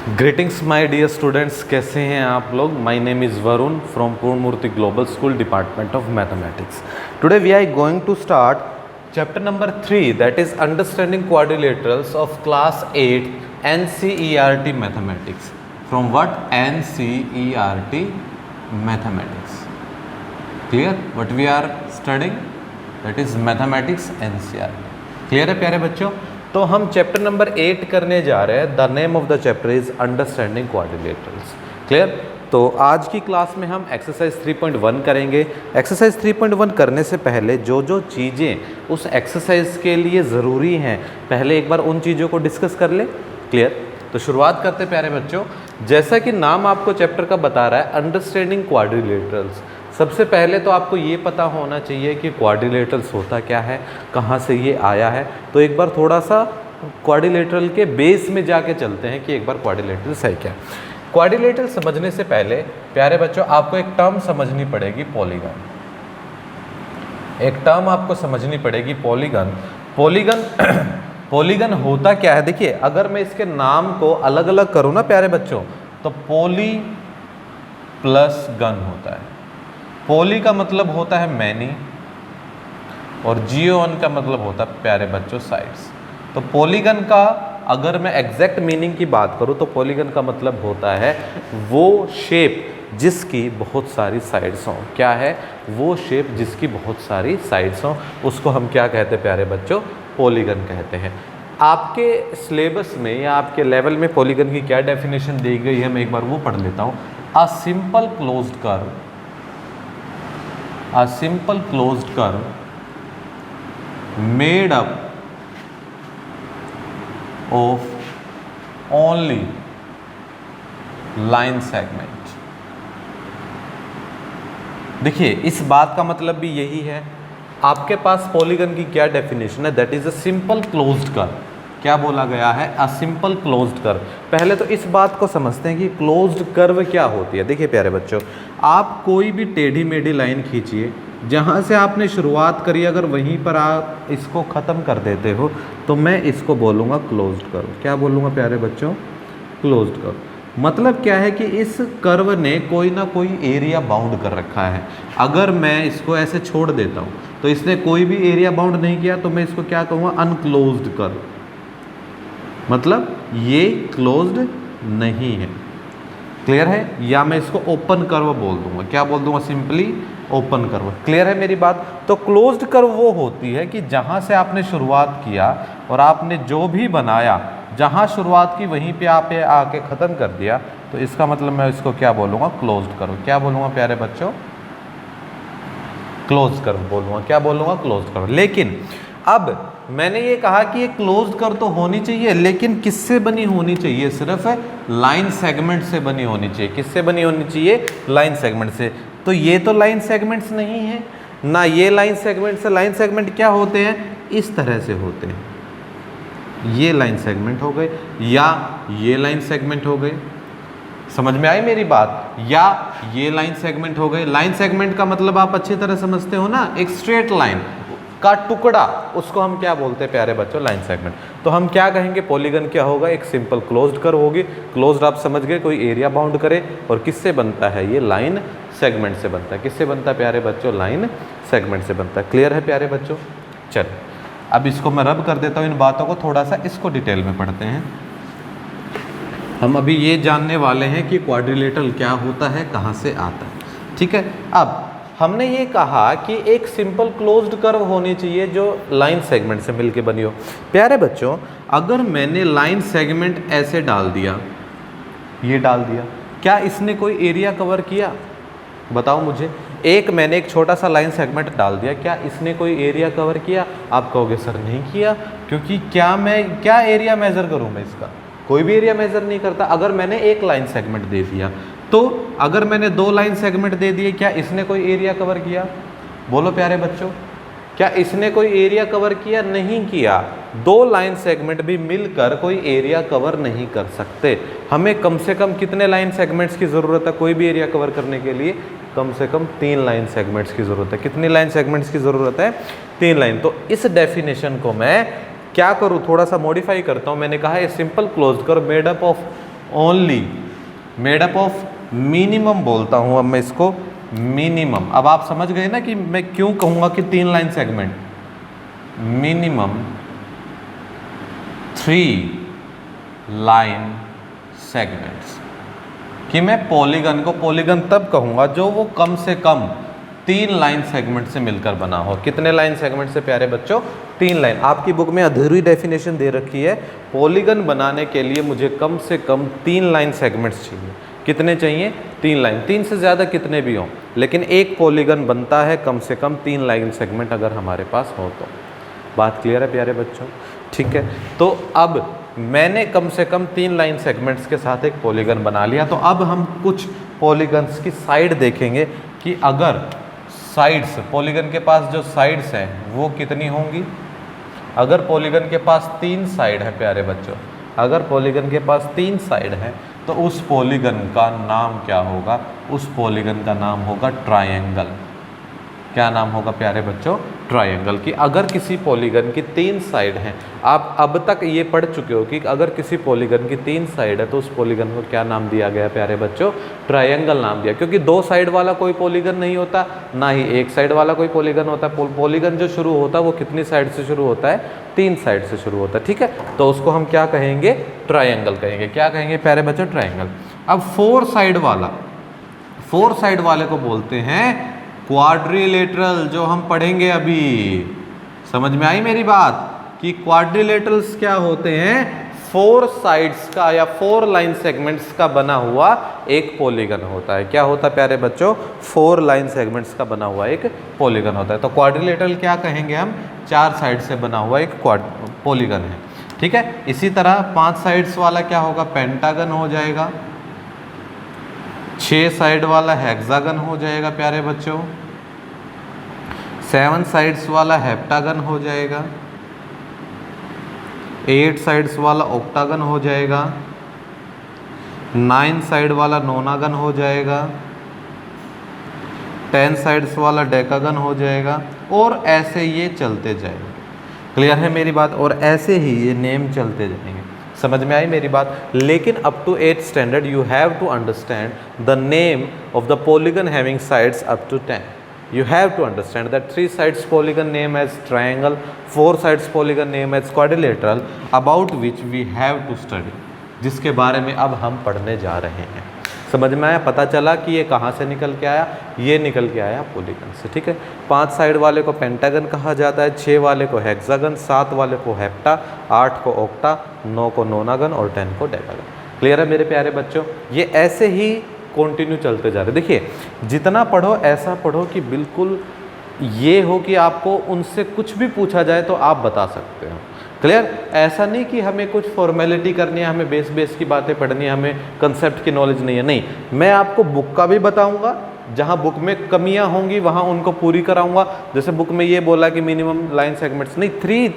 Greetings my dear students, कैसे हैं आप लोग। My name is Varun from Purnamurthy global school department of mathematics. Today we are going to start chapter number 3, that is understanding quadrilaterals of class 8 NCERT मैथमेटिक्स। From what? NCERT मैथमेटिक्स। Clear? What we are studying, that is mathematics NCERT। Clear है प्यारे बच्चों? तो हम chapter number 8 करने जा रहे हैं। The name of the chapter is understanding quadrilaterals. Clear? तो आज की क्लास में हम एक्सरसाइज 3.1 करेंगे। एक्सरसाइज 3.1 करने से पहले जो जो चीज़ें उस एक्सरसाइज के लिए ज़रूरी हैं, पहले एक बार उन चीज़ों को डिस्कस कर ले। क्लियर? तो शुरुआत करते प्यारे बच्चों। जैसा कि नाम आपको चैप्टर का बता रहा है, अंडरस्टैंडिंग क्वाड्रिलेटरल्स। सबसे पहले तो आपको ये पता होना चाहिए कि क्वाड्रिलेटरल्स होता क्या है, कहाँ से ये आया है। तो एक बार थोड़ा सा क्वाड्रिलेटरल के बेस में जाके चलते हैं कि एक बार क्वाड्रिलेटरल्स है क्या। क्वाड्रिलेटरल समझने से पहले प्यारे बच्चों आपको एक टर्म समझनी पड़ेगी, पॉलीगन। एक टर्म आपको समझनी पड़ेगी, पॉलीगन। पॉलीगन होता क्या है? देखिए, अगर मैं इसके नाम को अलग अलग करूँ ना प्यारे बच्चों, तो पॉली प्लस गन होता है। पॉली का मतलब होता है मैनी और जियोन का मतलब होता है प्यारे बच्चों साइड्स। तो पॉलीगन का अगर मैं एग्जैक्ट मीनिंग की बात करूं तो पॉलीगन का मतलब होता है वो शेप जिसकी बहुत सारी साइड्स हों। क्या है? वो शेप जिसकी बहुत सारी साइड्स हों, उसको हम क्या कहते हैं प्यारे बच्चों? पॉलीगन कहते हैं। आपके सिलेबस में या आपके लेवल में पॉलीगन की क्या डेफिनेशन दी गई है, मैं एक बार वो पढ़ लेता हूँ। A simple closed curve, a simple closed curve made up of only line segment। देखिए, इस बात का मतलब भी यही है। आपके पास पॉलीगन की क्या डेफिनेशन है? That is a simple closed curve. क्या बोला गया है? A simple closed curve. पहले तो इस बात को समझते हैं कि क्लोज्ड कर्व क्या होती है। देखिए प्यारे बच्चों, आप कोई भी टेढ़ी मेढ़ी लाइन खींचिए, जहाँ से आपने शुरुआत करी, अगर वहीं पर आप इसको ख़त्म कर देते हो तो मैं इसको बोलूँगा क्लोज्ड कर्व। क्या बोलूँगा प्यारे बच्चों? Closed curve. मतलब क्या है कि इस कर्व ने कोई ना कोई एरिया बाउंड कर रखा है। अगर मैं इसको ऐसे छोड़ देता हूँ तो इसने कोई भी एरिया बाउंड नहीं किया, तो मैं इसको क्या कहूँगा? अनक्लोज्ड कर्व। मतलब ये क्लोज्ड नहीं है। क्लियर है? या मैं इसको ओपन कर्व बोल दूंगा। क्या बोल दूंगा? Simply open curve. क्लियर है मेरी बात? तो क्लोज्ड कर्व वो होती है कि जहां से आपने शुरुआत किया और आपने जो भी बनाया, जहां शुरुआत की वहीं पे आप आके ख़त्म कर दिया, तो इसका मतलब मैं इसको क्या बोलूँगा? Closed curve. क्या बोलूँगा प्यारे बच्चों? क्लोज्ड कर्व बोलूँगा। क्या बोलूँगा? Closed curve. लेकिन अब मैंने ये कहा कि ये क्लोज्ड कर्व तो होनी चाहिए, लेकिन किससे बनी होनी चाहिए? सिर्फ लाइन सेगमेंट से बनी होनी चाहिए। किससे बनी होनी चाहिए? लाइन सेगमेंट से। तो ये तो लाइन सेगमेंट्स नहीं है ना, ये लाइन सेगमेंट से। लाइन सेगमेंट क्या होते हैं? इस तरह से होते हैं। ये लाइन सेगमेंट हो गए या ये लाइन सेगमेंट हो गए। समझ में आई मेरी बात? या ये लाइन सेगमेंट हो गए। लाइन सेगमेंट का मतलब आप अच्छी तरह समझते हो ना, एक स्ट्रेट लाइन का टुकड़ा, उसको हम क्या बोलते हैं प्यारे बच्चों? Line segment. तो हम क्या कहेंगे? पॉलीगन क्या होगा? एक सिंपल क्लोज्ड कर्व होगी। क्लोज्ड आप समझ गए, कोई एरिया बाउंड करे। और किससे बनता है? ये लाइन सेगमेंट से बनता है। किससे बनता है प्यारे बच्चों? लाइन सेगमेंट से बनता है। क्लियर है प्यारे बच्चों? चल, अब इसको मैं रब कर देता हूँ इन बातों को, थोड़ा सा इसको डिटेल में पढ़ते हैं। हम अभी ये जानने वाले हैं कि क्वाड्रिलेटरल क्या होता है, कहाँ से आता है। ठीक है? अब हमने ये कहा कि एक सिंपल क्लोज्ड कर्व होनी चाहिए जो लाइन सेगमेंट से मिलके बनी हो। प्यारे बच्चों, अगर मैंने लाइन सेगमेंट ऐसे डाल दिया, ये डाल दिया, क्या इसने कोई एरिया कवर किया? बताओ मुझे। मैंने एक छोटा सा लाइन सेगमेंट डाल दिया, क्या इसने कोई एरिया कवर किया? आप कहोगे सर नहीं किया, क्योंकि क्या एरिया मेजर करूँ मैं इसका? कोई भी एरिया मेजर नहीं करता। अगर मैंने एक लाइन सेगमेंट दे दिया, तो अगर मैंने 2 लाइन सेगमेंट दे दिए, क्या इसने कोई एरिया कवर किया? बोलो प्यारे बच्चों, क्या इसने कोई एरिया कवर किया? नहीं किया। 2 लाइन सेगमेंट भी मिलकर कोई एरिया कवर नहीं कर सकते। हमें कम से कम कितने लाइन सेगमेंट्स की ज़रूरत है कोई भी एरिया कवर करने के लिए? कम से कम 3 लाइन सेगमेंट्स की ज़रूरत है। कितनी लाइन सेगमेंट्स की ज़रूरत है? 3 लाइन। तो इस डेफिनेशन को मैं क्या करूँ? थोड़ा सा मॉडिफाई करता हूँ। मैंने कहा है simple closed curve made up of only made up of minimum बोलता हूं अब मैं इसको मिनिमम। अब आप समझ गए ना कि मैं क्यों कहूंगा कि 3 line segment, minimum 3 line segments, कि मैं पॉलीगन को पॉलीगन तब कहूंगा जो वो कम से कम 3 लाइन सेगमेंट से मिलकर बना हो। कितने लाइन सेगमेंट से प्यारे बच्चों? 3 लाइन। आपकी बुक में अधूरी डेफिनेशन दे रखी है, पॉलीगन बनाने के लिए मुझे कम से कम 3 लाइन सेगमेंट्स चाहिए। कितने चाहिए? 3 लाइन। 3 से ज़्यादा कितने भी हों, लेकिन एक पॉलीगन बनता है कम से कम 3 लाइन सेगमेंट अगर हमारे पास हो तो। बात क्लियर है प्यारे बच्चों? ठीक है, तो अब मैंने कम से कम 3 लाइन सेगमेंट्स के साथ एक पॉलीगन बना लिया। तो अब हम कुछ पॉलीगन्स की साइड देखेंगे कि अगर साइड्स, पॉलीगन के पास जो साइड्स हैं वो कितनी होंगी। अगर पॉलीगन के पास 3 साइड है प्यारे बच्चों, अगर पॉलीगन के पास 3 साइड है तो उस पॉलीगन का नाम क्या होगा? उस पॉलीगन का नाम होगा ट्रायंगल। क्या नाम होगा प्यारे बच्चों? ट्रायंगल। की अगर किसी पॉलीगन की 3 साइड हैं, आप अब तक ये पढ़ चुके हो कि अगर किसी पॉलीगन की 3 साइड है तो उस पॉलीगन को क्या नाम दिया गया प्यारे बच्चों? ट्रायंगल नाम दिया, क्योंकि 2 साइड वाला कोई पॉलीगन नहीं होता, ना ही 1 साइड वाला कोई पॉलीगन होता है। पॉलीगन जो शुरू होता है वो कितनी साइड से शुरू होता है? 3 साइड से शुरू होता है। ठीक है, तो उसको हम क्या कहेंगे? ट्रायंगल कहेंगे। क्या कहेंगे प्यारे बच्चों? ट्रायंगल। अब 4 साइड वाला, 4 साइड वाले को बोलते हैं क्वाड्रिलेटरल, जो हम पढ़ेंगे अभी। समझ में आई मेरी बात कि क्वाड्रिलेटरल्स क्या होते हैं? 4 साइड्स का या 4 लाइन सेगमेंट्स का बना हुआ एक पॉलीगन होता है। क्या होता है प्यारे बच्चों? 4 लाइन सेगमेंट्स का बना हुआ एक पॉलीगन होता है। तो क्वाड्रिलेटरल क्या कहेंगे हम? 4 साइड से बना हुआ एक पॉलीगन है। ठीक है, इसी तरह 5 साइड्स वाला क्या होगा? पेंटागन हो जाएगा। 6 साइड वाला हेक्सागन हो जाएगा प्यारे बच्चों। 7 साइड्स वाला हेप्टागन हो जाएगा। 8 साइड्स वाला ऑक्टागन हो जाएगा। 9 साइड वाला नोनागन हो जाएगा। 10 साइड्स वाला डेकागन हो जाएगा। और ऐसे ये चलते जाएंगे। क्लियर है मेरी बात? और ऐसे ही ये नेम चलते जाएंगे। समझ में आई मेरी बात? लेकिन up to 8th standard you have to understand the name of the polygon having sides up to 10. You have to understand that 3 sides polygon name as triangle, 4 sides polygon name as quadrilateral, about which we have to study, जिसके बारे में अब हम पढ़ने जा रहे हैं। समझ में आया? पता चला कि ये कहाँ से निकल के आया? ये निकल के आया पॉलीगन से। ठीक है, 5 साइड वाले को पेंटागन कहा जाता है, 6 वाले को हेक्सागन, 7 वाले को हेप्टा, 8 को ऑक्टा, 9 को नोनागन और 10 को डेकागन। क्लियर है मेरे प्यारे बच्चों? ये ऐसे ही कंटिन्यू चलते जा रहे। देखिए, जितना पढ़ो ऐसा पढ़ो कि बिल्कुल ये हो कि आपको उनसे कुछ भी पूछा जाए तो आप बता सकते हो। क्लियर? ऐसा नहीं कि हमें कुछ फॉर्मेलिटी करनी है, हमें बेस की बातें पढ़नी है, हमें कंसेप्ट की नॉलेज नहीं है। नहीं, मैं आपको बुक का भी बताऊंगा, जहाँ बुक में कमियां होंगी वहाँ उनको पूरी कराऊंगा। जैसे बुक में ये बोला कि मिनिमम लाइन सेगमेंट्स नहीं,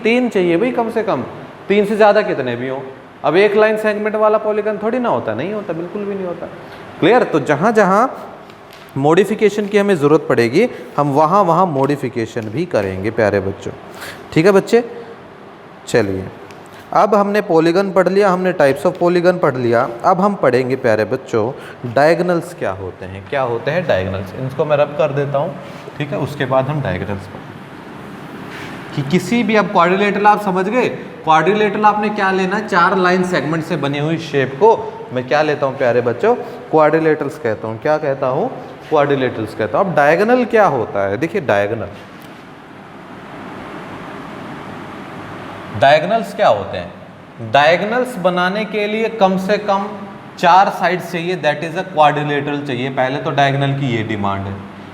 3 चाहिए भाई, कम से कम 3 से ज़्यादा कितने भी हों। अब 1 लाइन सेगमेंट वाला पॉलीगन थोड़ी ना होता, नहीं होता, बिल्कुल भी नहीं होता। क्लियर? तो जहाँ जहाँ मॉडिफिकेशन की हमें ज़रूरत पड़ेगी हम वहाँ वहाँ मॉडिफिकेशन भी करेंगे प्यारे बच्चों। ठीक है बच्चे? चलिए, अब हमने पॉलीगन पढ़ लिया, हमने टाइप्स ऑफ पॉलीगन पढ़ लिया। अब हम पढ़ेंगे प्यारे बच्चों डायगोनल्स क्या होते हैं। क्या होते हैं डायगोनल्स? इनको मैं रब कर देता हूँ। ठीक है, उसके बाद हम डायगोनल्स पढ़ेंगे कि किसी भी, अब क्वाड्रिलेटरल आप समझ गए। क्वाड्रिलेटरल आपने क्या लेना? 4 लाइन सेगमेंट से बनी हुई शेप को मैं क्या लेता हूँ प्यारे बच्चों? क्वाड्रिलेटरल्स कहता हूँ। क्या कहता हूँ? क्वाड्रिलेटरल्स कहता हूँ। अब डायगोनल क्या होता है? देखिए, डायगोनल्स क्या होते हैं? डायगोनल्स बनाने के लिए कम से कम 4 साइड चाहिए, दैट इज अ क्वाड्रिलेटरल चाहिए। पहले तो डायगोनल की ये डिमांड है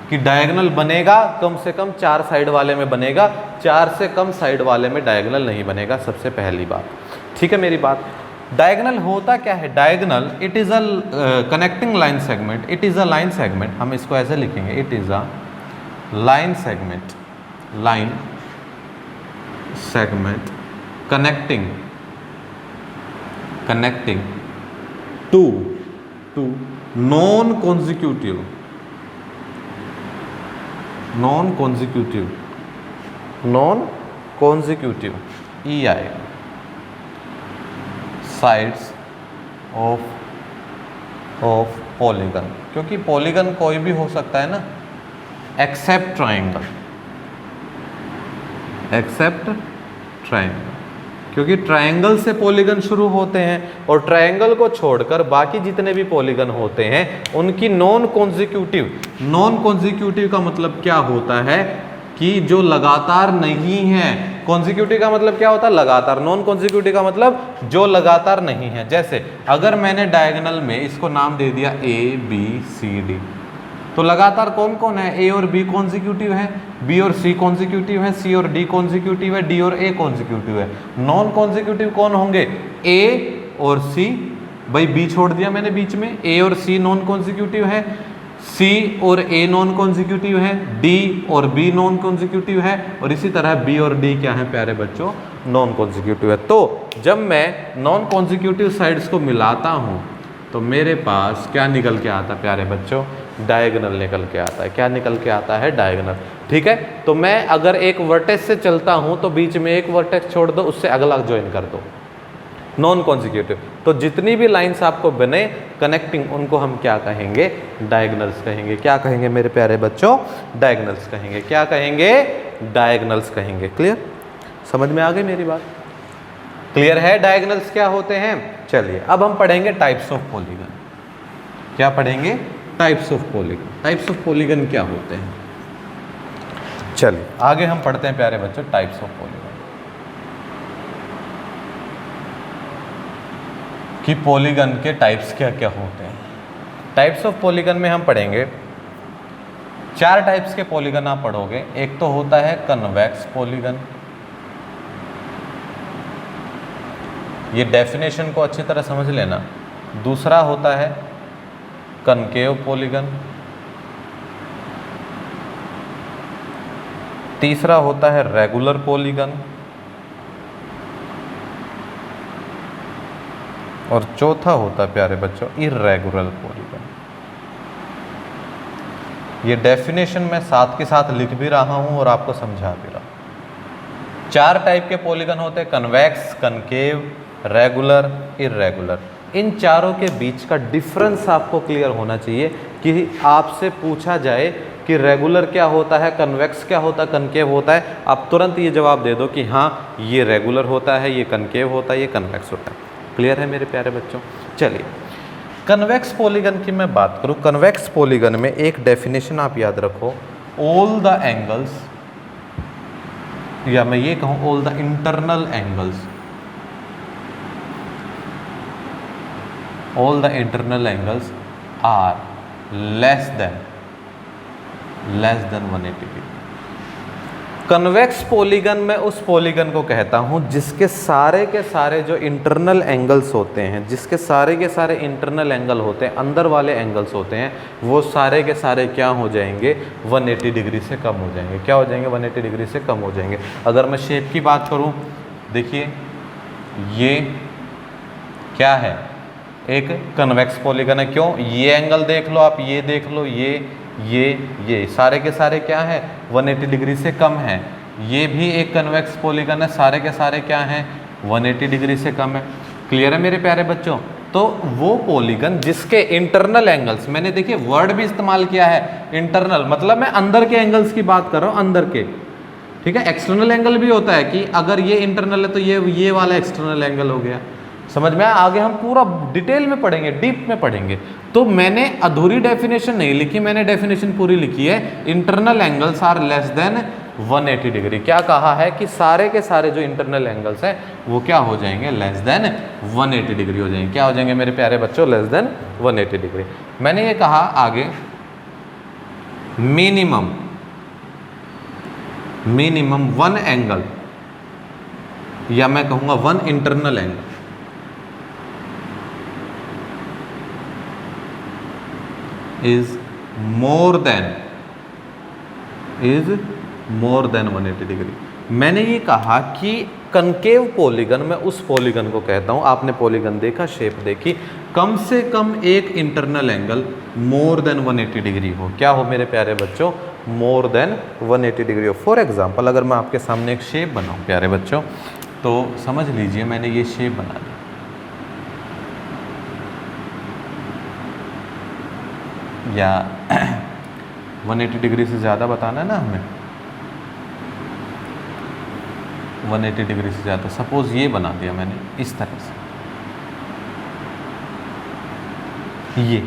कि डायगोनल बनेगा कम से कम 4 साइड वाले में बनेगा, 4 से कम साइड वाले में डायगोनल नहीं बनेगा, सबसे पहली बात। ठीक है मेरी बात? डायगोनल होता क्या है? Diagonal it is a connecting line segment. It is a line segment, हम इसको ऐसे लिखेंगे, it is a line segment, line segment connecting to non-consecutive EI sides of of polygon, क्योंकि पॉलीगन कोई भी हो सकता है ना, एक्सेप्ट ट्राइंगल, एक्सेप्ट ट्राइंगल, क्योंकि ट्राइंगल से पॉलीगन शुरू होते हैं और ट्राइंगल को छोड़कर बाकी जितने भी पॉलीगन होते हैं उनकी नॉन कॉन्जिक्यूटिव, नॉन कॉन्जिक्यूटिव का मतलब क्या होता है कि जो लगातार नहीं है, कॉन्जिक्यूटिव का मतलब क्या होता है लगातार, नॉन कॉन्जिक्यूटिव का मतलब जो लगातार नहीं है। जैसे अगर मैंने डायगोनल में इसको नाम दे दिया ए बी सी डी, तो लगातार कौन कौन है, ए और बी कॉन्जिक्यूटिव है, बी और सी कॉन्जिक्यूटिव है, सी और डी कॉन्जिक्यूटिव है, डी और ए कॉन्जिक्यूटिव है। नॉन कॉन्जिक्यूटिव कौन होंगे, ए और सी, भाई बी छोड़ दिया मैंने बीच में, ए और सी नॉन कॉन्जिक्यूटिव है, सी और ए नॉन कॉन्जिक्यूटिव है, डी और बी नॉन कॉन्जिक्यूटिव है, और इसी तरह बी और डी क्या है प्यारे बच्चों, नॉन कॉन्जिक्यूटिव है। तो जब मैं नॉन कॉन्जिक्यूटिव साइड्स को मिलाता हूँ तो मेरे पास क्या निकल के आता है प्यारे बच्चों, डायगोनल निकल के आता है। क्या निकल के आता है, डायगोनल। ठीक है, तो मैं अगर एक वर्टेक्स से चलता हूं तो बीच में एक वर्टेक्स छोड़ दो, उससे अगला ज्वाइन कर दो, नॉन कॉन्जिक्यूटिव। तो जितनी भी लाइंस आपको बने कनेक्टिंग, उनको हम क्या कहेंगे, डायगोनल्स कहेंगे। क्या कहेंगे मेरे प्यारे बच्चों, डायगोनल्स कहेंगे। क्या कहेंगे, डायगोनल्स कहेंगे। क्लियर, समझ में आ गई मेरी बात, क्लियर है डायगोनल्स क्या होते हैं। चलिए अब हम पढ़ेंगे टाइप्स ऑफ पॉलीगन। क्या पढ़ेंगे, types of polygon. Types of polygon क्या होते हैं, चलिए आगे हम पढ़ते हैं प्यारे बच्चों टाइप्स ऑफ पॉलीगन, कि पॉलीगन के टाइप्स क्या क्या होते हैं। टाइप्स ऑफ पॉलीगन में हम पढ़ेंगे 4 टाइप्स के पॉलीगन आप पढ़ोगे। एक तो होता है कन्वेक्स पॉलीगन, ये डेफिनेशन को अच्छी तरह समझ लेना। दूसरा होता है कनकेव पॉलीगन, तीसरा होता है रेगुलर पॉलीगन, और चौथा होता है प्यारे बच्चों इर्रेगुलर पॉलीगन। ये डेफिनेशन मैं साथ के साथ लिख भी रहा हूं और आपको समझा भी रहा हूं। 4 टाइप के पॉलीगन होते हैं, कन्वेक्स, कनकेव, रेगुलर, इर्रेगुलर। इन चारों के बीच का डिफरेंस आपको क्लियर होना चाहिए कि आपसे पूछा जाए कि रेगुलर क्या होता है, कन्वेक्स क्या होता है, कनकेव होता है, आप तुरंत ये जवाब दे दो कि हाँ ये रेगुलर होता है, ये कनकेव होता है, ये कन्वेक्स होता है। क्लियर है मेरे प्यारे बच्चों। चलिए कन्वेक्स पॉलीगन की मैं बात करूं, कन्वेक्स पॉलीगन में एक डेफिनेशन आप याद रखो, ऑल द एंगल्स, या मैं ये कहूं all the internal angles, all the internal angles are less than 180 degree. Convex polygon में उस पॉलीगन को कहता हूं जिसके सारे के सारे जो इंटरनल एंगल्स होते हैं, जिसके सारे के सारे इंटरनल एंगल होते हैं, अंदर वाले एंगल्स होते हैं, वो सारे के सारे क्या हो जाएंगे, 180 डिग्री से कम हो जाएंगे। क्या हो जाएंगे, 180 डिग्री से कम हो जाएंगे। अगर मैं शेप की बात करूं, देखिए ये क्या है, एक कन्वेक्स पॉलीगन है। क्यों, ये एंगल देख लो आप, ये देख लो, ये सारे के सारे क्या है, 180 डिग्री से कम है। ये भी एक कन्वेक्स पॉलीगन है, सारे के सारे क्या हैं, 180 डिग्री से कम है। क्लियर है मेरे प्यारे बच्चों। तो वो पॉलीगन जिसके इंटरनल एंगल्स, मैंने देखिए वर्ड भी इस्तेमाल किया है इंटरनल, मतलब मैं अंदर के एंगल्स की बात कर रहा हूँ, अंदर के। ठीक है, एक्सटर्नल एंगल भी होता है कि अगर ये इंटरनल है तो ये वाला एक्सटर्नल एंगल हो गया। समझ में आया। आगे हम पूरा डिटेल में पढ़ेंगे, डीप में पढ़ेंगे। तो मैंने अधूरी डेफिनेशन नहीं लिखी, मैंने डेफिनेशन पूरी लिखी है। Internal angles are less than 180 degree. क्या कहा है कि सारे के सारे जो इंटरनल एंगल्स हैं वो क्या हो जाएंगे, लेस देन 180 डिग्री हो जाएंगे। क्या हो जाएंगे मेरे प्यारे बच्चों, लेस देन 180 डिग्री। मैंने ये कहा आगे मिनिमम 1 एंगल, या मैं कहूंगा 1 internal angle is more than 180 degree. मैंने ये कहा कि कनकेव पॉलीगन में उस पॉलीगन को कहता हूँ, आपने पॉलीगन देखा, शेप देखी, कम से कम एक internal angle more than 180 degree हो। क्या हो मेरे प्यारे बच्चों, मोर देन 180 डिग्री हो। फॉर एग्जाम्पल अगर मैं आपके सामने एक शेप बनाऊँ प्यारे बच्चों, तो समझ लीजिए मैंने ये शेप बना ली। या 180 डिग्री से ज़्यादा बताना है ना हमें, 180 डिग्री से ज़्यादा। सपोज़ ये बना दिया मैंने इस तरह से, ये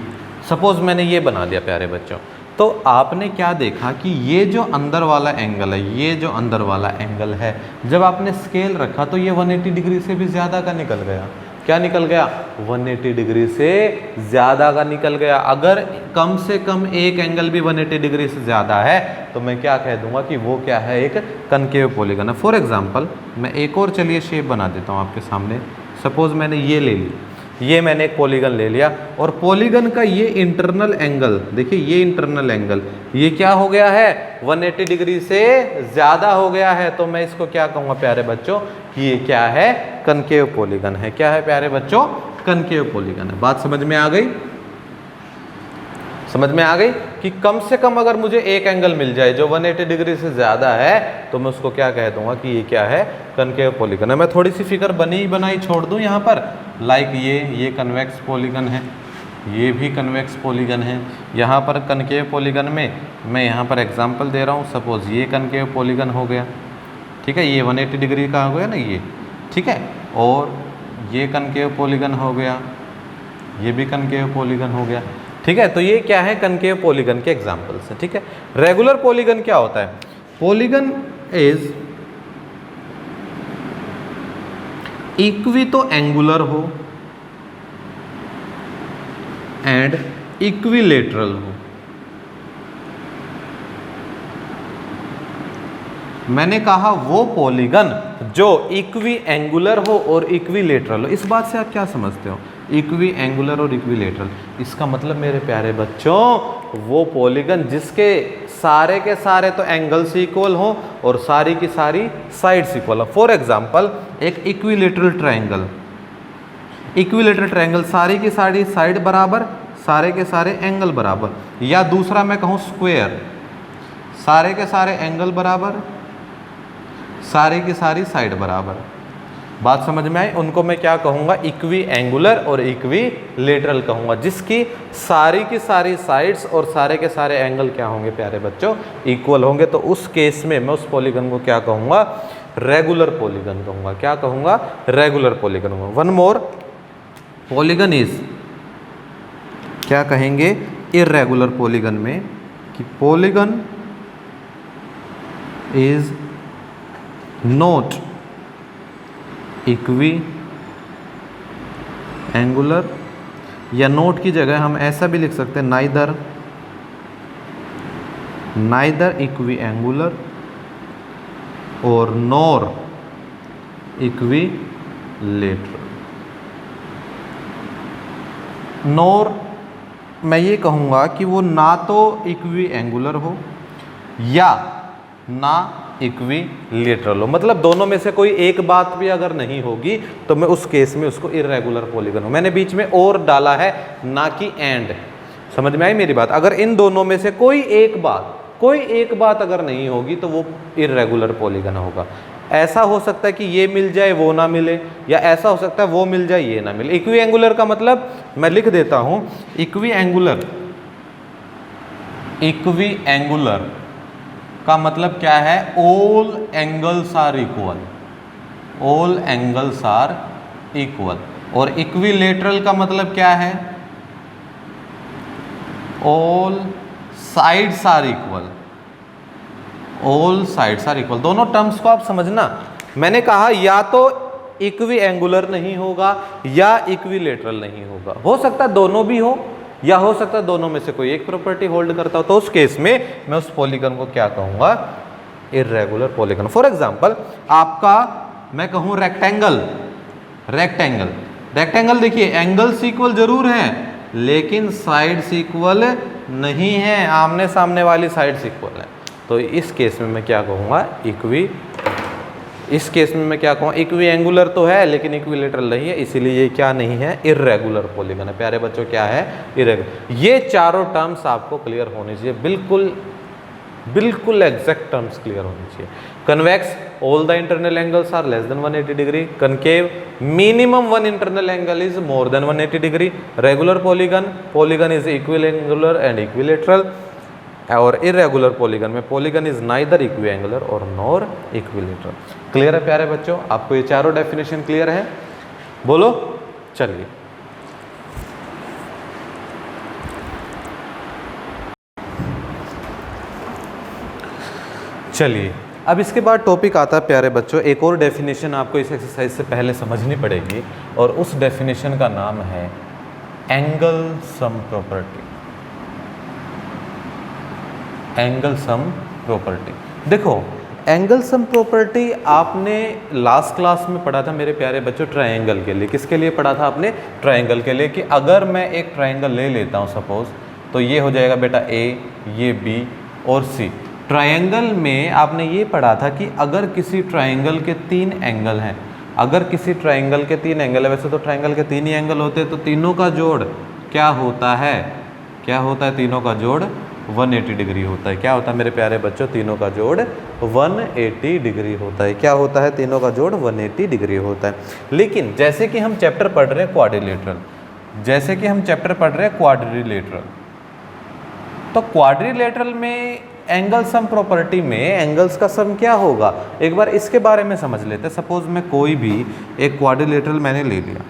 सपोज़ मैंने ये बना दिया प्यारे बच्चों। तो आपने क्या देखा कि ये जो अंदर वाला एंगल है, ये जो अंदर वाला एंगल है, जब आपने स्केल रखा तो ये 180 डिग्री से भी ज़्यादा का निकल गया। क्या निकल गया? 180 डिग्री से ज़्यादा का निकल गया। अगर कम से कम एक एंगल भी 180 डिग्री से ज़्यादा है तो मैं क्या कह दूंगा कि वो क्या है? एक कनकेव पॉलीगन है। फॉर एग्जांपल मैं एक और चलिए शेप बना देता हूँ आपके सामने। सपोज़ मैंने ये ले ली, ये मैंने एक पॉलीगन ले लिया और पॉलीगन का ये इंटरनल एंगल देखिए, ये इंटरनल एंगल ये क्या हो गया है? 180 डिग्री से ज़्यादा हो गया है। तो मैं इसको क्या कहूँगा प्यारे बच्चों कि ये क्या है? कनकेव पॉलीगन है। क्या है प्यारे बच्चों? कनकेव पॉलीगन है। बात समझ में आ गई? समझ में आ गई कि कम से कम अगर मुझे एक एंगल मिल जाए जो 180 डिग्री से ज़्यादा है तो मैं उसको क्या कह दूंगा कि ये क्या है? कनकेव पॉलीगन है। मैं थोड़ी सी फिगर बनी बनाई छोड़ दूं यहाँ पर, लाइक ये कन्वेक्स पॉलीगन है, ये भी कन्वेक्स पॉलीगन है। यहाँ पर कनकेव पॉलीगन में मैं यहाँ पर एग्जांपल दे रहा हूँ। सपोज़ ये कनकेव पॉलीगन हो गया, ठीक है, ये 180 डिग्री का हो गया ना ये, ठीक है, और ये कनकेव पॉलीगन हो गया, ये भी कनकेव पॉलीगन हो गया, ठीक है। तो ये क्या है? कनकेव पॉलीगन के एग्जांपल्स हैं, ठीक है। रेगुलर पॉलीगन क्या होता है? पॉलीगन इज इक्वी तो एंगुलर हो एंड इक्विलेटरल हो। मैंने कहा वो पॉलीगन जो इक्वी एंगुलर हो और इक्विलेटरल हो। इस बात से आप क्या समझते हो? इक्वी एंगुलर और इक्विलेटरल, इसका मतलब मेरे प्यारे बच्चों वो पॉलीगन जिसके सारे के सारे तो एंगल्स इक्वल हो और सारी की सारी साइड्स इक्वल हो। फॉर एग्जांपल एक इक्विलेटरल ट्रायंगल, इक्विलेटरल ट्रायंगल सारी की सारी साइड बराबर, सारे के सारे एंगल बराबर। या दूसरा मैं कहूँ स्क्वायर, सारे के सारे एंगल बराबर, सारी की सारी साइड बराबर। बात समझ में आई? उनको मैं क्या कहूँगा? इक्वी एंगुलर और इक्वी लेटरल कहूँगा, जिसकी सारी की सारी साइड्स और सारे के सारे एंगल क्या होंगे प्यारे बच्चों? इक्वल होंगे। तो उस केस में मैं उस पॉलीगन को क्या कहूँगा? रेगुलर पॉलीगन कहूँगा। क्या कहूँगा? रेगुलर पॉलीगन कहूँगा। वन मोर, पॉलीगन इज क्या कहेंगे इर्रेगुलर पॉलीगन में कि polygon is not equi angular, या नोट की जगह हम ऐसा भी लिख सकते हैं नाइदर इक्वी एंगुलर और नॉर इक्वी लेटरल। नॉर मैं ये कहूँगा कि वो ना तो इक्वी एंगुलर हो या ना इक्वी लेटरल हो, मतलब दोनों में से कोई एक बात भी अगर नहीं होगी तो मैं उस केस में उसको इर्रेगुलर पॉलीगन हूँ। मैंने बीच में और डाला है ना कि एंड। समझ में आई मेरी बात? अगर इन दोनों में से कोई एक बात अगर नहीं होगी तो वो इर्रेगुलर पॉलीगन होगा। ऐसा हो सकता है कि ये मिल जाए वो ना मिले, या ऐसा हो सकता है वो मिल जाए ये ना मिले। इक्वी एंगुलर का मतलब मैं लिख देता हूँ, इक्वी एंगुलर का मतलब क्या है? All angles are equal, all angles are equal. और इक्विलेटरल का मतलब क्या है? All sides are equal, all sides are equal. दोनों टर्म्स को आप समझना। मैंने कहा या तो इक्वी एंगुलर नहीं होगा या इक्विलेटरल नहीं होगा, हो सकता है दोनों भी हो या हो सकता है दोनों में से कोई एक प्रॉपर्टी होल्ड करता हो। तो उस केस में मैं उस पॉलीगन को क्या कहूँगा? Irregular polygon. फॉर एग्जांपल आपका मैं कहूँ रेक्टेंगल देखिए एंगल्स इक्वल जरूर हैं लेकिन साइड्स इक्वल नहीं है, आमने सामने वाली साइड्स इक्वल है। तो इस केस में मैं क्या कहूँगा? इक्वी एंगुलर तो है लेकिन इक्विलेटरल नहीं है, इसीलिए ये क्या नहीं है? इर्रेगुलर पॉलीगन है। प्यारे बच्चों क्या है? इर्रेगुलर। ये चारों टर्म्स आपको क्लियर होने चाहिए, बिल्कुल एग्जैक्ट टर्म्स क्लियर होनी चाहिए। Convex all the internal angles are less than 180 degree, concave minimum one internal angle is more than 180 degree, regular polygon is equiangular and equilateral, और irregular polygon में polygon is neither equiangular और nor equilateral। Clear है प्यारे बच्चों, आपको ये चारों definition clear है? बोलो। चलिए चलिए अब इसके बाद टॉपिक आता है प्यारे बच्चों, एक और डेफिनेशन आपको इस एक्सरसाइज से पहले समझनी पड़ेगी और उस डेफिनेशन का नाम है angle sum property. Angle sum property, देखो एंगल सम प्रॉपर्टी आपने लास्ट क्लास में पढ़ा था मेरे प्यारे बच्चों ट्रायंगल के लिए। किसके लिए पढ़ा था आपने? ट्रायंगल के लिए, कि अगर मैं एक ट्रायंगल ले लेता हूँ सपोज, तो ये हो जाएगा बेटा ए, ये बी और सी। ट्रायंगल में आपने ये पढ़ा था कि अगर किसी ट्रायंगल के 3 एंगल हैं, अगर किसी ट्रायंगल के 3 एंगल है, वैसे तो ट्रायंगल के 3 ही एंगल होते हैं, तो तीनों का जोड़ क्या होता है? क्या होता है? तीनों का जोड़ 180 डिग्री होता है। क्या होता है मेरे प्यारे बच्चों? तीनों का जोड़ 180 डिग्री होता है। क्या होता है? तीनों का जोड़ 180 डिग्री होता है। लेकिन जैसे कि हम चैप्टर पढ़ रहे हैं क्वाड्रिलेटरल, जैसे कि हम चैप्टर पढ़ रहे हैं क्वाड्रिलेटरल, तो क्वाड्रिलेटरल में एंगल सम प्रॉपर्टी में एंगल्स का सम क्या होगा, एक बार इसके बारे में समझ लेते हैं। सपोज मैं कोई भी एक क्वाड्रिलेटरल मैंने ले लिया,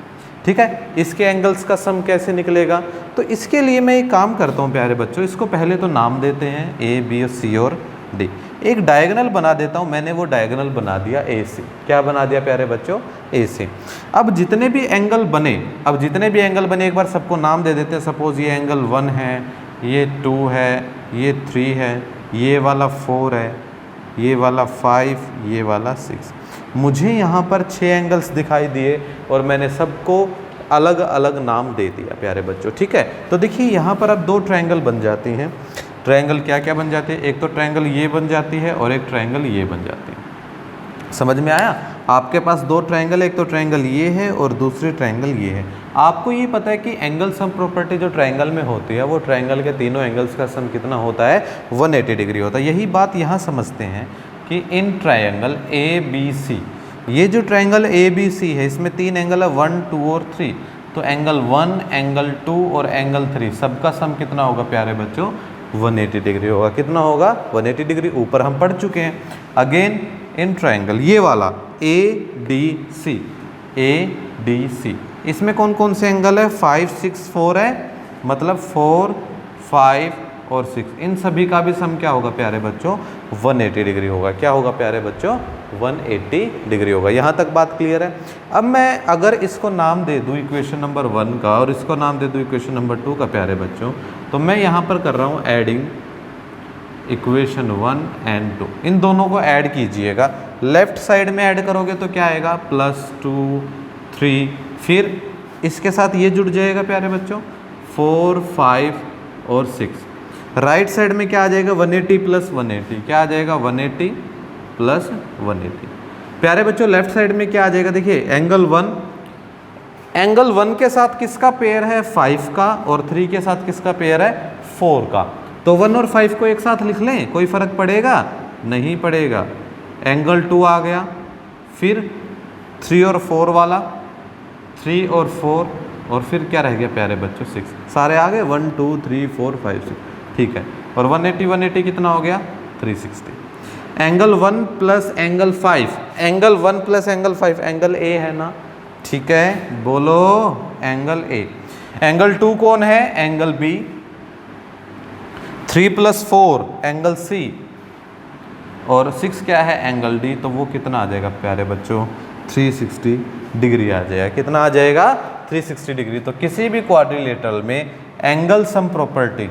ठीक है, इसके एंगल्स का सम कैसे निकलेगा? तो इसके लिए मैं एक काम करता हूँ प्यारे बच्चों, इसको पहले तो नाम देते हैं ए, बी, सी और डी। एक डायगोनल बना देता हूँ, मैंने वो डायगोनल बना दिया ए सी। क्या बना दिया प्यारे बच्चों? ए सी। अब जितने भी एंगल बने, एक बार सबको नाम दे देते हैं। सपोज ये एंगल 1 है, ये 2 है, ये 3 है, ये वाला 4 है, ये वाला 5, ये वाला 6। मुझे यहाँ पर 6 एंगल्स दिखाई दिए और मैंने सबको अलग अलग नाम दे दिया प्यारे बच्चों, ठीक है। तो देखिए यहाँ पर अब 2 ट्रायंगल बन जाती हैं। ट्रायंगल क्या क्या बन जाते हैं? एक तो ट्रायंगल ये बन जाती है और एक ट्रायंगल ये बन जाती है। समझ में आया? आपके पास 2 ट्रायंगल, एक तो ट्रायंगल ये है और दूसरी ट्रायंगल ये है। आपको ये पता है कि एंगल सम प्रॉपर्टी जो ट्रायंगल में होती है, वो ट्रायंगल के तीनों एंगल्स का सम कितना होता है? 180 डिग्री होता है। यही बात यहाँ समझते हैं कि इन ट्रायंगल ए बी सी, ये जो ट्रायंगल ए बी सी है, इसमें 3 एंगल है, 1, 2 और 3। तो एंगल 1, एंगल 2 और एंगल 3 सबका सम कितना होगा प्यारे बच्चों? 180 डिग्री होगा। कितना होगा? 180 डिग्री। ऊपर हम पढ़ चुके हैं। अगेन इन ट्रायंगल ये वाला A D C, A D C, इसमें कौन कौन से एंगल है? 5, 6, 4 है, मतलब 4, 5 और 6। इन सभी का भी सम क्या होगा प्यारे बच्चों? 180 डिग्री होगा। क्या होगा प्यारे बच्चों? 180 डिग्री होगा। यहाँ तक बात क्लियर है? अब मैं अगर इसको नाम दे दूँ इक्वेशन नंबर 1 का और इसको नाम दे दूँ इक्वेशन नंबर 2 का प्यारे बच्चों, तो मैं यहाँ पर कर रहा हूँ एडिंग इक्वेशन 1 एंड 2। इन दोनों को ऐड कीजिएगा। लेफ्ट साइड में ऐड करोगे तो क्या आएगा? +2, 3, फिर इसके साथ ये जुड़ जाएगा प्यारे बच्चों 4, 5 और 6। राइट साइड में क्या आ जाएगा? 180 + 180। क्या आ जाएगा? 180 + 180। प्यारे बच्चों लेफ्ट साइड में क्या आ जाएगा? देखिए एंगल 1 के साथ किसका पेयर है? 5 का, और 3 के साथ किसका पेयर है? 4 का। तो 1 और 5 को एक साथ लिख लें, कोई फर्क पड़ेगा? नहीं पड़ेगा। एंगल 2 आ गया, फिर 3 और 4 वाला, 3 और 4, और फिर क्या रह गया प्यारे बच्चों? 6। सारे आ गए 1, 2, 3, 4, 5, 6, ठीक है। और 180 कितना हो गया? 360। Angle 1 + angle 5, angle 1 + angle 5 angle A है ना, ठीक है, बोलो एंगल ए। एंगल 2 कौन है? Angle B. 3 + 4 एंगल सी, और 6 क्या है? Angle D. तो वो कितना आ जाएगा प्यारे बच्चों? 360 डिग्री आ जाएगा। कितना आ जाएगा? 360 डिग्री। तो किसी भी क्वाड्रिलेटरल में एंगल सम प्रॉपर्टी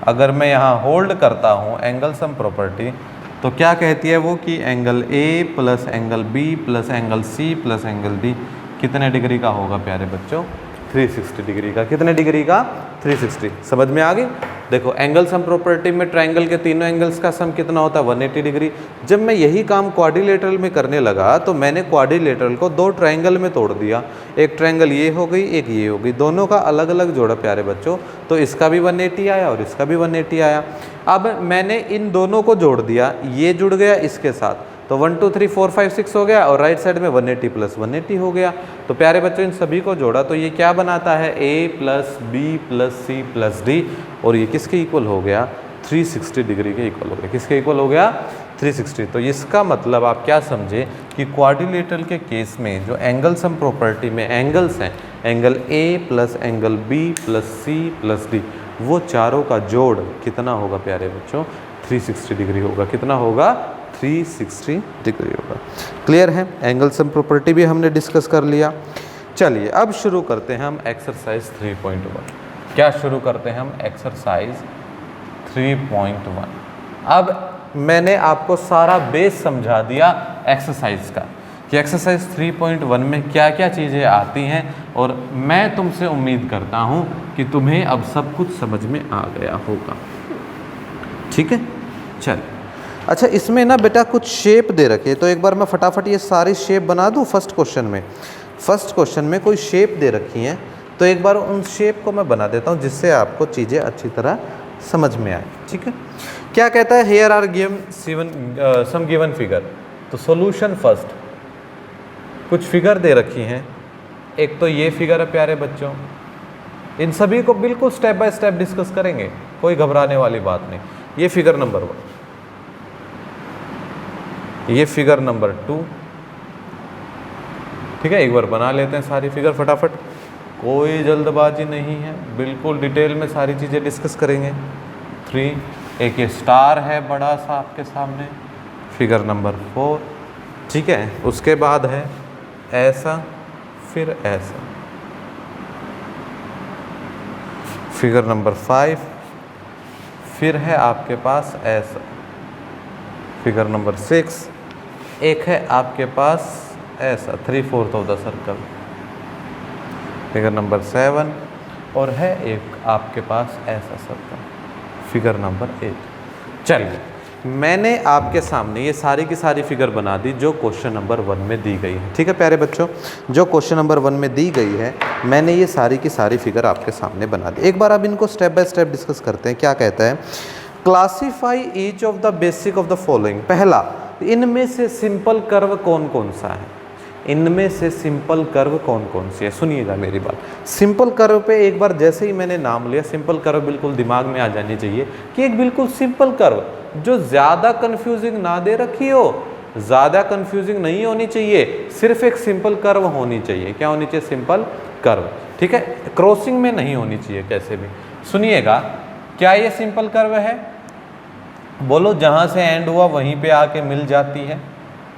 अगर मैं यहाँ होल्ड करता हूँ एंगल सम प्रॉपर्टी, तो क्या कहती है वो? कि angle A + angle B + angle C + angle D कितने डिग्री का होगा प्यारे बच्चों? 360 डिग्री का। कितने डिग्री का? 360। समझ में आ गई? देखो एंगल सम प्रॉपर्टी में ट्रायंगल के तीनों एंगल्स का सम कितना होता है 180 डिग्री। जब मैं यही काम क्वाड्रिलेटरल में करने लगा तो मैंने क्वाड्रिलेटरल को दो ट्रायंगल में तोड़ दिया, एक ट्रायंगल ये हो गई, एक ये हो गई, दोनों का अलग अलग जोड़ा प्यारे बच्चों, तो इसका भी 180 आया और इसका भी 180 आया। अब मैंने इन दोनों को जोड़ दिया, ये जुड़ गया इसके साथ, तो 1 2 3 4 5 6 हो गया और राइट साइड में 180 प्लस 180 हो गया। तो प्यारे बच्चों इन सभी को जोड़ा तो ये क्या बनाता है a plus B plus C plus D, और ये किसके इक्वल हो गया 360 डिग्री के इक्वल हो गया। किसके इक्वल हो गया 360। तो इसका मतलब आप क्या समझे कि क्वाड्रिलेटरल के केस में जो एंगल सम प्रॉपर्टी में एंगल्स हैं, angle a plus angle b plus c plus d, वो चारों का जोड़ कितना होगा प्यारे बच्चों 360 डिग्री होगा। कितना होगा 360 डिग्री होगा। क्लियर है, एंगल सम प्रॉपर्टी भी हमने डिस्कस कर लिया। चलिए अब शुरू करते हैं हम एक्सरसाइज 3.1। क्या शुरू करते हैं हम एक्सरसाइज 3.1। अब मैंने आपको सारा बेस समझा दिया एक्सरसाइज का कि एक्सरसाइज 3.1 में क्या क्या चीज़ें आती हैं, और मैं तुमसे उम्मीद करता हूं कि तुम्हें अब सब कुछ समझ में आ गया होगा। ठीक है, चल अच्छा इसमें ना बेटा कुछ शेप दे रखे, तो एक बार मैं फटाफट ये सारी शेप बना दूं। फर्स्ट क्वेश्चन में कोई शेप दे रखी हैं, तो एक बार उन शेप को मैं बना देता हूं जिससे आपको चीज़ें अच्छी तरह समझ में आए। ठीक है, क्या कहता है here are given some given figure, तो सॉल्यूशन फर्स्ट, कुछ फिगर दे रखी हैं। एक तो ये फिगर है प्यारे बच्चों, इन सभी को बिल्कुल स्टेप बाय स्टेप डिस्कस करेंगे, कोई घबराने वाली बात नहीं। ये फिगर नंबर 1, ये फिगर नंबर 2। ठीक है, एक बार बना लेते हैं सारी फिगर फटाफट, कोई जल्दबाजी नहीं है, बिल्कुल डिटेल में सारी चीज़ें डिस्कस करेंगे। 3, एक ये स्टार है बड़ा सा आपके सामने, फिगर नंबर 4। ठीक है, उसके बाद है ऐसा, फिर ऐसा, फिगर नंबर 5, फिर है आपके पास ऐसा, फिगर नंबर 6, एक है आपके पास ऐसा 3/4 of the circle, figure number 7, और है एक आपके पास ऐसा सर्कल, फिगर नंबर 8। चलिए मैंने आपके सामने ये सारी की सारी फिगर बना दी जो क्वेश्चन नंबर 1 में दी गई है। ठीक है प्यारे बच्चों, जो क्वेश्चन नंबर 1 में दी गई है मैंने ये सारी की सारी फिगर आपके सामने बना दी। एक बार अब इनको स्टेप बाय स्टेप डिस्कस करते हैं। क्या कहता है, classify each of the basic of the following. पहला, इनमें से सिंपल कर्व कौन कौन सा है, इनमें से सिंपल कर्व कौन कौन सी है। सुनिएगा मेरी बात, सिंपल कर्व पे एक बार जैसे ही मैंने नाम लिया, सिंपल कर्व बिल्कुल दिमाग में आ जानी चाहिए कि एक बिल्कुल सिंपल कर्व जो ज़्यादा कंफ्यूजिंग ना दे रखी हो, ज़्यादा कंफ्यूजिंग नहीं होनी चाहिए, सिर्फ एक सिंपल कर्व होनी चाहिए। क्या होनी चाहिए, सिंपल कर्व। ठीक है, क्रॉसिंग में नहीं होनी चाहिए कैसे भी। सुनिएगा, क्या ये सिंपल कर्व है, बोलो जहाँ से एंड हुआ वहीं पे आके मिल जाती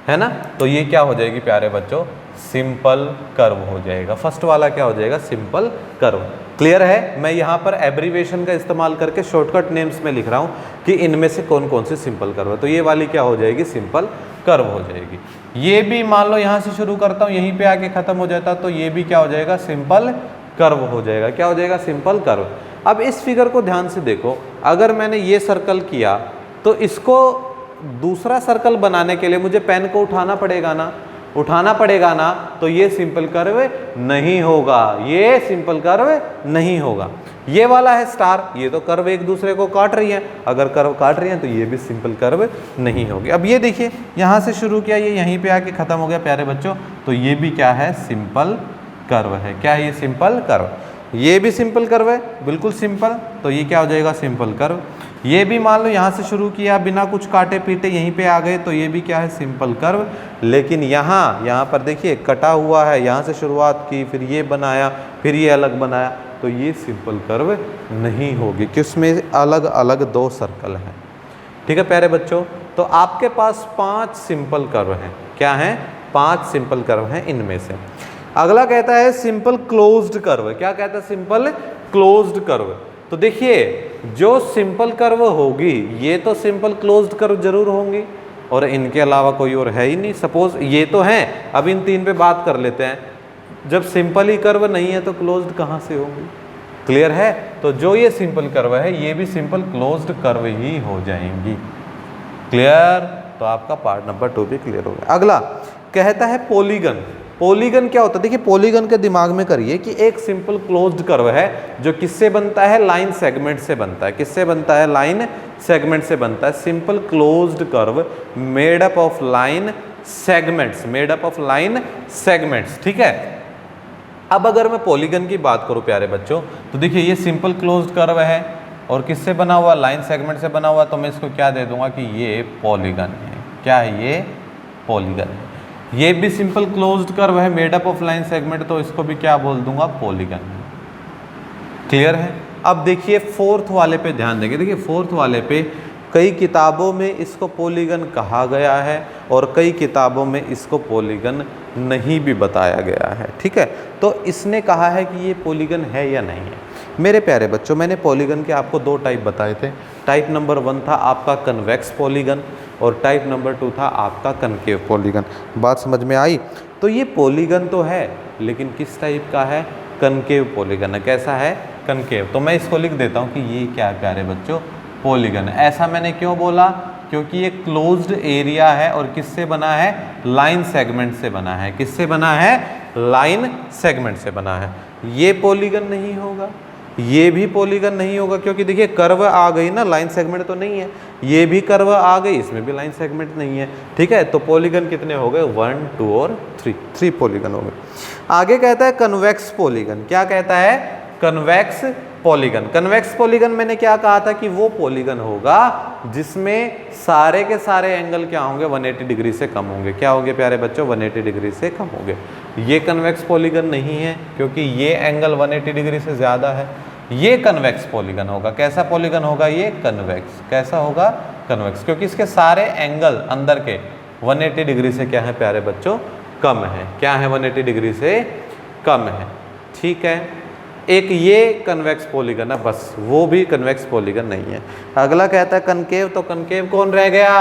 है ना, तो ये क्या हो जाएगी प्यारे बच्चों, सिंपल कर्व हो जाएगा। फर्स्ट वाला क्या हो जाएगा, सिंपल कर्व। क्लियर है, मैं यहाँ पर एब्रीवेशन का इस्तेमाल करके शॉर्टकट नेम्स में लिख रहा हूँ कि इनमें से कौन कौन सी सिंपल कर्व है। तो ये वाली क्या हो जाएगी, सिंपल कर्व हो जाएगी। ये भी मान लो यहाँ से शुरू करता हूँ, यहीं पे आके खत्म हो जाता, तो ये भी क्या हो जाएगा, सिंपल कर्व हो जाएगा। क्या हो जाएगा, सिंपल कर्व। अब इस फिगर को ध्यान से देखो, अगर मैंने ये सर्कल किया तो इसको दूसरा सर्कल बनाने के लिए मुझे पेन को उठाना पड़ेगा ना, तो ये सिंपल कर्व नहीं होगा, ये सिंपल कर्व नहीं होगा। ये वाला है स्टार, ये तो कर्व एक दूसरे को काट रही है, अगर कर्व काट रही है तो ये भी सिंपल कर्व नहीं होगी। अब ये देखिए, यहाँ से शुरू किया, ये यहीं पे आके खत्म हो गया प्यारे बच्चों, तो ये भी क्या है, सिंपल कर्व है। क्या है ये, सिंपल कर्व। ये भी सिंपल कर्व है, बिल्कुल सिंपल, तो ये क्या हो जाएगा, सिंपल कर्व। ये भी मान लो यहाँ से शुरू किया, बिना कुछ काटे पीटे यहीं पे आ गए, तो ये भी क्या है, सिंपल कर्व। लेकिन यहाँ पर देखिए कटा हुआ है, यहाँ से शुरुआत की, फिर ये बनाया, फिर ये अलग बनाया, तो ये सिंपल कर्व नहीं होगी कि उसमें अलग अलग 2 सर्कल हैं। ठीक है प्यारे बच्चों, तो आपके पास 5 सिंपल कर्व हैं। क्या हैं, 5 सिंपल कर्व हैं इनमें से। अगला कहता है सिंपल क्लोज्ड कर्व। क्या कहता है, सिंपल क्लोज्ड कर्व। तो देखिए, जो सिंपल कर्व होगी ये तो सिंपल क्लोज्ड कर्व जरूर होंगी, और इनके अलावा कोई और है ही नहीं। सपोज ये तो हैं, अब इन 3 पे बात कर लेते हैं। जब सिंपल ही कर्व नहीं है तो क्लोज्ड कहाँ से होंगी। क्लियर है? तो जो ये सिंपल कर्व है ये भी सिंपल क्लोज्ड कर्व ही हो जाएंगी। क्लियर? तो आपका पार्ट नंबर 2 भी क्लियर हो गया। अगला कहता है पॉलीगन। पॉलीगन क्या होता है? देखिए पॉलीगन के दिमाग में करिए कि एक सिंपल क्लोज्ड कर्व है जो किससे बनता है? लाइन सेगमेंट से बनता है। किससे बनता है? लाइन सेगमेंट से बनता है। Simple closed curve made up of line segments, made up of line segments. ठीक है, अब अगर मैं पॉलीगन की बात करूं प्यारे बच्चों, तो देखिए ये सिंपल क्लोज्ड कर्व है और किससे बना हुआ? लाइन सेगमेंट से बना हुआ। तो मैं इसको क्या दे दूंगा कि ये पॉलीगन है। क्या है? ये पॉलीगन है। ये भी सिंपल क्लोज्ड कर्व है made up of line segment, तो इसको भी क्या बोल दूंगा? पॉलीगन। क्लियर है? अब देखिए फोर्थ वाले पे ध्यान देंगे। देखिए फोर्थ वाले पे कई किताबों में इसको पॉलीगन कहा गया है और कई किताबों में इसको पॉलीगन नहीं भी बताया गया है। ठीक है, तो इसने कहा है कि ये पॉलीगन है या नहीं है। मेरे प्यारे बच्चों, मैंने पॉलीगन के आपको 2 टाइप बताए थे। टाइप नंबर 1 था आपका कन्वेक्स पॉलीगन और टाइप नंबर 2 था आपका कनकेव पॉलीगन। बात समझ में आई? तो ये पॉलीगन तो है लेकिन किस टाइप का है? कनकेव पॉलीगन है। कैसा है? कनकेव। तो मैं इसको लिख देता हूँ कि ये क्या है प्यारे बच्चों? पॉलीगन है। ऐसा मैंने क्यों बोला? क्योंकि ये क्लोज्ड एरिया है और किससे बना है? लाइन सेगमेंट से बना है। किससे बना है? लाइन सेगमेंट से बना है। ये पॉलीगन नहीं होगा, ये भी पॉलीगन नहीं होगा, क्योंकि देखिए कर्व आ गई ना, लाइन सेगमेंट तो नहीं है। ये भी कर्व आ गई, इसमें भी लाइन सेगमेंट नहीं है। ठीक है, तो पॉलीगन कितने हो गए? 1, 2 और 3 पॉलीगन हो गए। आगे कहता है कन्वेक्स पॉलीगन। क्या कहता है? Convex polygon. कन्वेक्स पॉलीगन मैंने क्या कहा था कि वो पॉलीगन होगा जिसमें सारे के सारे एंगल क्या होंगे? 180 डिग्री से कम होंगे। क्या होंगे प्यारे बच्चों? 180 डिग्री से कम होंगे। ये कन्वेक्स पॉलीगन नहीं है क्योंकि ये एंगल 180 डिग्री से ज़्यादा है। ये कन्वेक्स पॉलीगन होगा। कैसा पॉलीगन होगा? ये कन्वेक्स। कैसा होगा? कन्वेक्स, क्योंकि इसके सारे एंगल अंदर के 180 डिग्री से क्या है प्यारे बच्चों? कम है। क्या है? 180 डिग्री से कम है। ठीक है, एक ये कन्वेक्स पॉलीगन है, बस वो भी कन्वेक्स पॉलीगन नहीं है। अगला कहता है कनकेव। तो कनकेव कौन रह गया?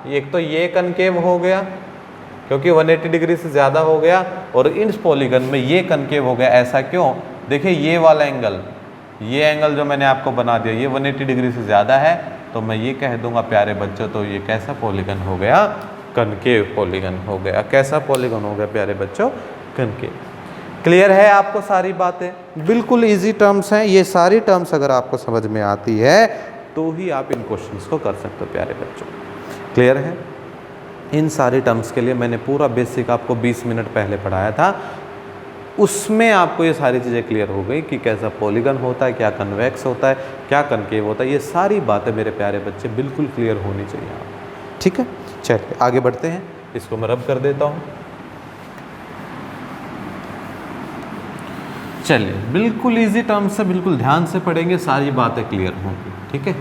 एक तो ये कनकेव हो गया क्योंकि 180 डिग्री से ज़्यादा हो गया, और इस पॉलीगन में ये कनकेव हो गया। ऐसा क्यों? देखिए ये वाला एंगल, ये एंगल जो मैंने आपको बना दिया, ये 180 डिग्री से ज़्यादा है, तो मैं ये कह दूंगा प्यारे बच्चों, तो ये कैसा पॉलीगन हो गया? कनकेव पॉलीगन हो गया। कैसा पॉलीगन हो गया प्यारे बच्चों? कनकेव। क्लियर है आपको सारी बातें? बिल्कुल इजी टर्म्स हैं ये सारी टर्म्स। अगर आपको समझ में आती है तो ही आप इन क्वेश्चंस को कर सकते हो प्यारे बच्चों। क्लियर है? इन सारी टर्म्स के लिए मैंने पूरा बेसिक आपको 20 मिनट पहले पढ़ाया था, उसमें आपको ये सारी चीज़ें क्लियर हो गई कि कैसा पॉलीगन होता है, क्या कन्वेक्स होता है, क्या कनकेव होता है। ये सारी बातें मेरे प्यारे बच्चे बिल्कुल क्लियर होनी चाहिए आप। ठीक है, चलिए आगे बढ़ते हैं। इसको मैं रब कर देता हूँ। चलिए, बिल्कुल इजी टर्म्स से बिल्कुल ध्यान से पढ़ेंगे, सारी बातें क्लियर होंगी। ठीक है,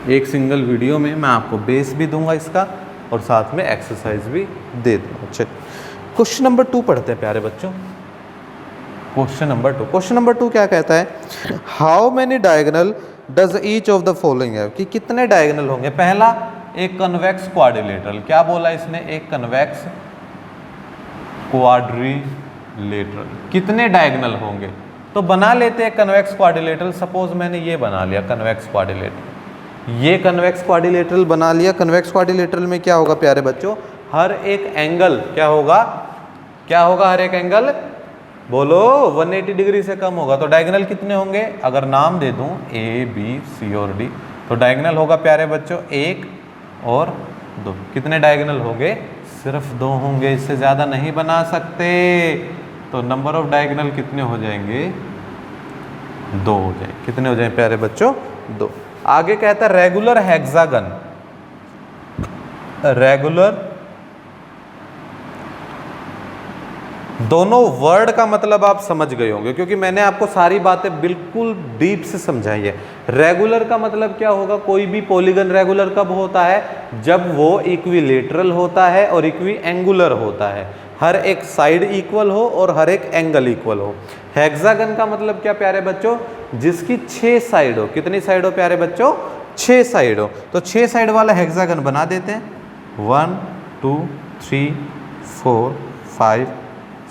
एक सिंगल वीडियो में मैं आपको बेस भी दूंगा इसका और साथ में एक्सरसाइज भी दे दूंगा। चलिए क्वेश्चन नंबर 2 पढ़ते हैं प्यारे बच्चों। क्वेश्चन नंबर 2 क्या कहता है? How many diagonal does each of the following है, कि कितने डायगोनल होंगे? पहला, एक कन्वेक्स क्वाड्रिलेटरल। क्या बोला इसने? एक कन्वेक्स क्वाड्रिलेटरल। कितने डायगोनल होंगे? तो बना लेते हैं कन्वेक्स क्वाड्रिलेटरल। सपोज मैंने ये बना लिया कन्वेक्स क्वाड्रिलेटरल, ये कन्वेक्स क्वाड्रिलेटरल बना लिया। कन्वेक्स क्वाड्रिलेटरल में क्या होगा प्यारे बच्चों? हर एक एंगल क्या होगा? क्या होगा? हर एक एंगल बोलो 180 डिग्री से कम होगा। तो डायगोनल कितने होंगे? अगर नाम दे दूं A, B, C और D, तो डायगोनल होगा प्यारे बच्चों 1 और 2। कितने डायगोनल होंगे? सिर्फ 2 होंगे, इससे ज़्यादा नहीं बना सकते। तो नंबर ऑफ डायगोनल कितने हो जाएंगे? 2 हो जाएंगे। कितने हो जाएंगे प्यारे बच्चों? 2। आगे कहता है रेगुलर हेक्सागन। रेगुलर, दोनों वर्ड का मतलब आप समझ गए होंगे क्योंकि मैंने आपको सारी बातें बिल्कुल डीप से समझाई है। रेगुलर का मतलब क्या होगा? कोई भी पॉलीगन रेगुलर कब होता है? जब वो इक्विलेटरल होता है और इक्वी एंगुलर होता है, हर एक साइड इक्वल हो और हर एक एंगल इक्वल हो। हेक्सागन का मतलब क्या प्यारे बच्चों? जिसकी 6 साइड हो। कितनी साइड हो प्यारे बच्चों? 6 साइड हो। तो 6 साइड वाला हेक्सागन बना देते हैं। 1 2 3 4 5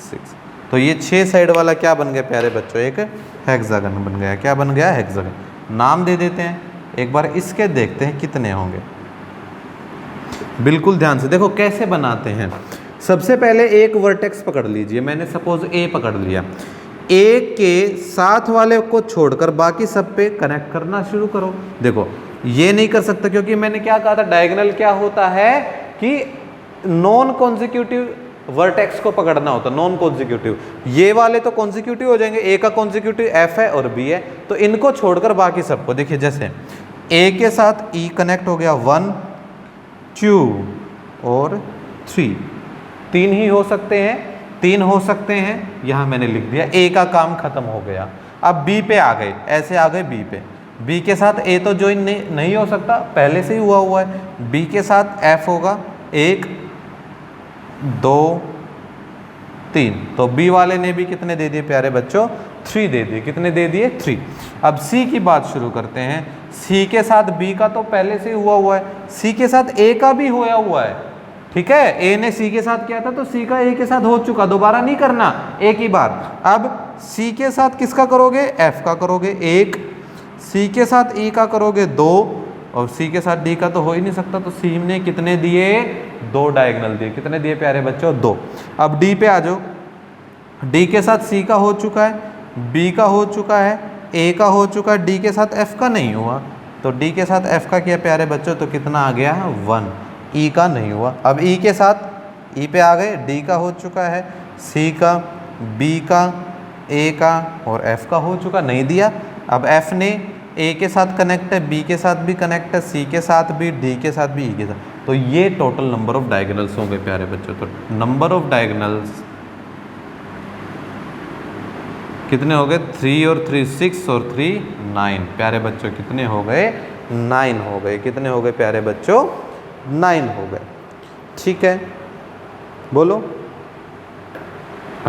6। तो ये 6 साइड वाला क्या बन गया प्यारे बच्चों, एक हेक्सागन बन गया। क्या बन गया, हेक्सागन। नाम दे देते हैं, एक बार इसके देखते हैं कितने होंगे। बिल्कुल ध्यान से देखो कैसे बनाते हैं। सबसे पहले एक वर्टेक्स पकड़ लीजिए, मैंने सपोज ए पकड़ लिया, ए के साथ वाले को छोड़कर बाकी सब पे कनेक्ट करना शुरू करो। देखो ये नहीं कर सकता क्योंकि मैंने क्या कहा था, डायगोनल क्या होता है कि नॉन कॉन्जिक्यूटिव वर्टेक्स को पकड़ना होता, नॉन कॉन्जिक्यूटिव। ये वाले तो कॉन्जिक्यूटिव हो जाएंगे, ए का कॉन्जिक्यूटिव एफ है और बी है, तो इनको छोड़कर बाकी सबको देखिए। जैसे ए के साथ ई कनेक्ट हो गया, 1 2 और 3, 3 ही हो सकते हैं, 3 हो सकते हैं, यहां मैंने लिख दिया। ए का काम खत्म हो गया। अब बी पे आ गए, ऐसे आ गए बी पे। बी के साथ ए तो ज्वाइन नहीं हो सकता, पहले से ही हुआ है। बी के साथ एफ होगा, 1 2 3, तो बी वाले ने भी कितने दे दिए प्यारे बच्चों, 3 दे दिए। कितने दे दिए, 3। अब सी की बात शुरू करते हैं। सी के साथ बी का तो पहले से ही हुआ है, सी के साथ ए का भी हुआ है, ठीक है। ए ने सी के साथ किया था तो सी का ए के साथ हो चुका, दोबारा नहीं करना, एक ही बार। अब सी के साथ किसका करोगे, एफ का करोगे 1, सी के साथ ई का करोगे 2, और सी के साथ डी का तो हो ही नहीं सकता, तो सी ने कितने दिए, 2 डायगोनल दिए। कितने दिए प्यारे बच्चों, 2। अब डी पे आ जाओ, डी के साथ सी का हो चुका है, बी का हो चुका है, ए का हो चुका है, डी के साथ एफ का नहीं हुआ, तो डी के साथ एफ का किया प्यारे बच्चों, तो कितना आ गया, 1। ई का नहीं हुआ। अब ई के साथ, ई पे आ गए, डी का हो चुका है, सी का, बी का, ए का और एफ का हो चुका, नहीं दिया। अब एफ ने ए के साथ कनेक्ट है, बी के साथ भी कनेक्ट है, सी के साथ भी, डी के साथ भी, ई के साथ, तो ये टोटल नंबर ऑफ डायगोनल्स होंगे प्यारे बच्चों। तो नंबर ऑफ डायगोनल्स कितने हो गए, 3 और 3 6 और 3 9 प्यारे बच्चों। कितने हो गए, 9 हो गए। कितने हो गए प्यारे बच्चों, 9 हो गए। ठीक है, बोलो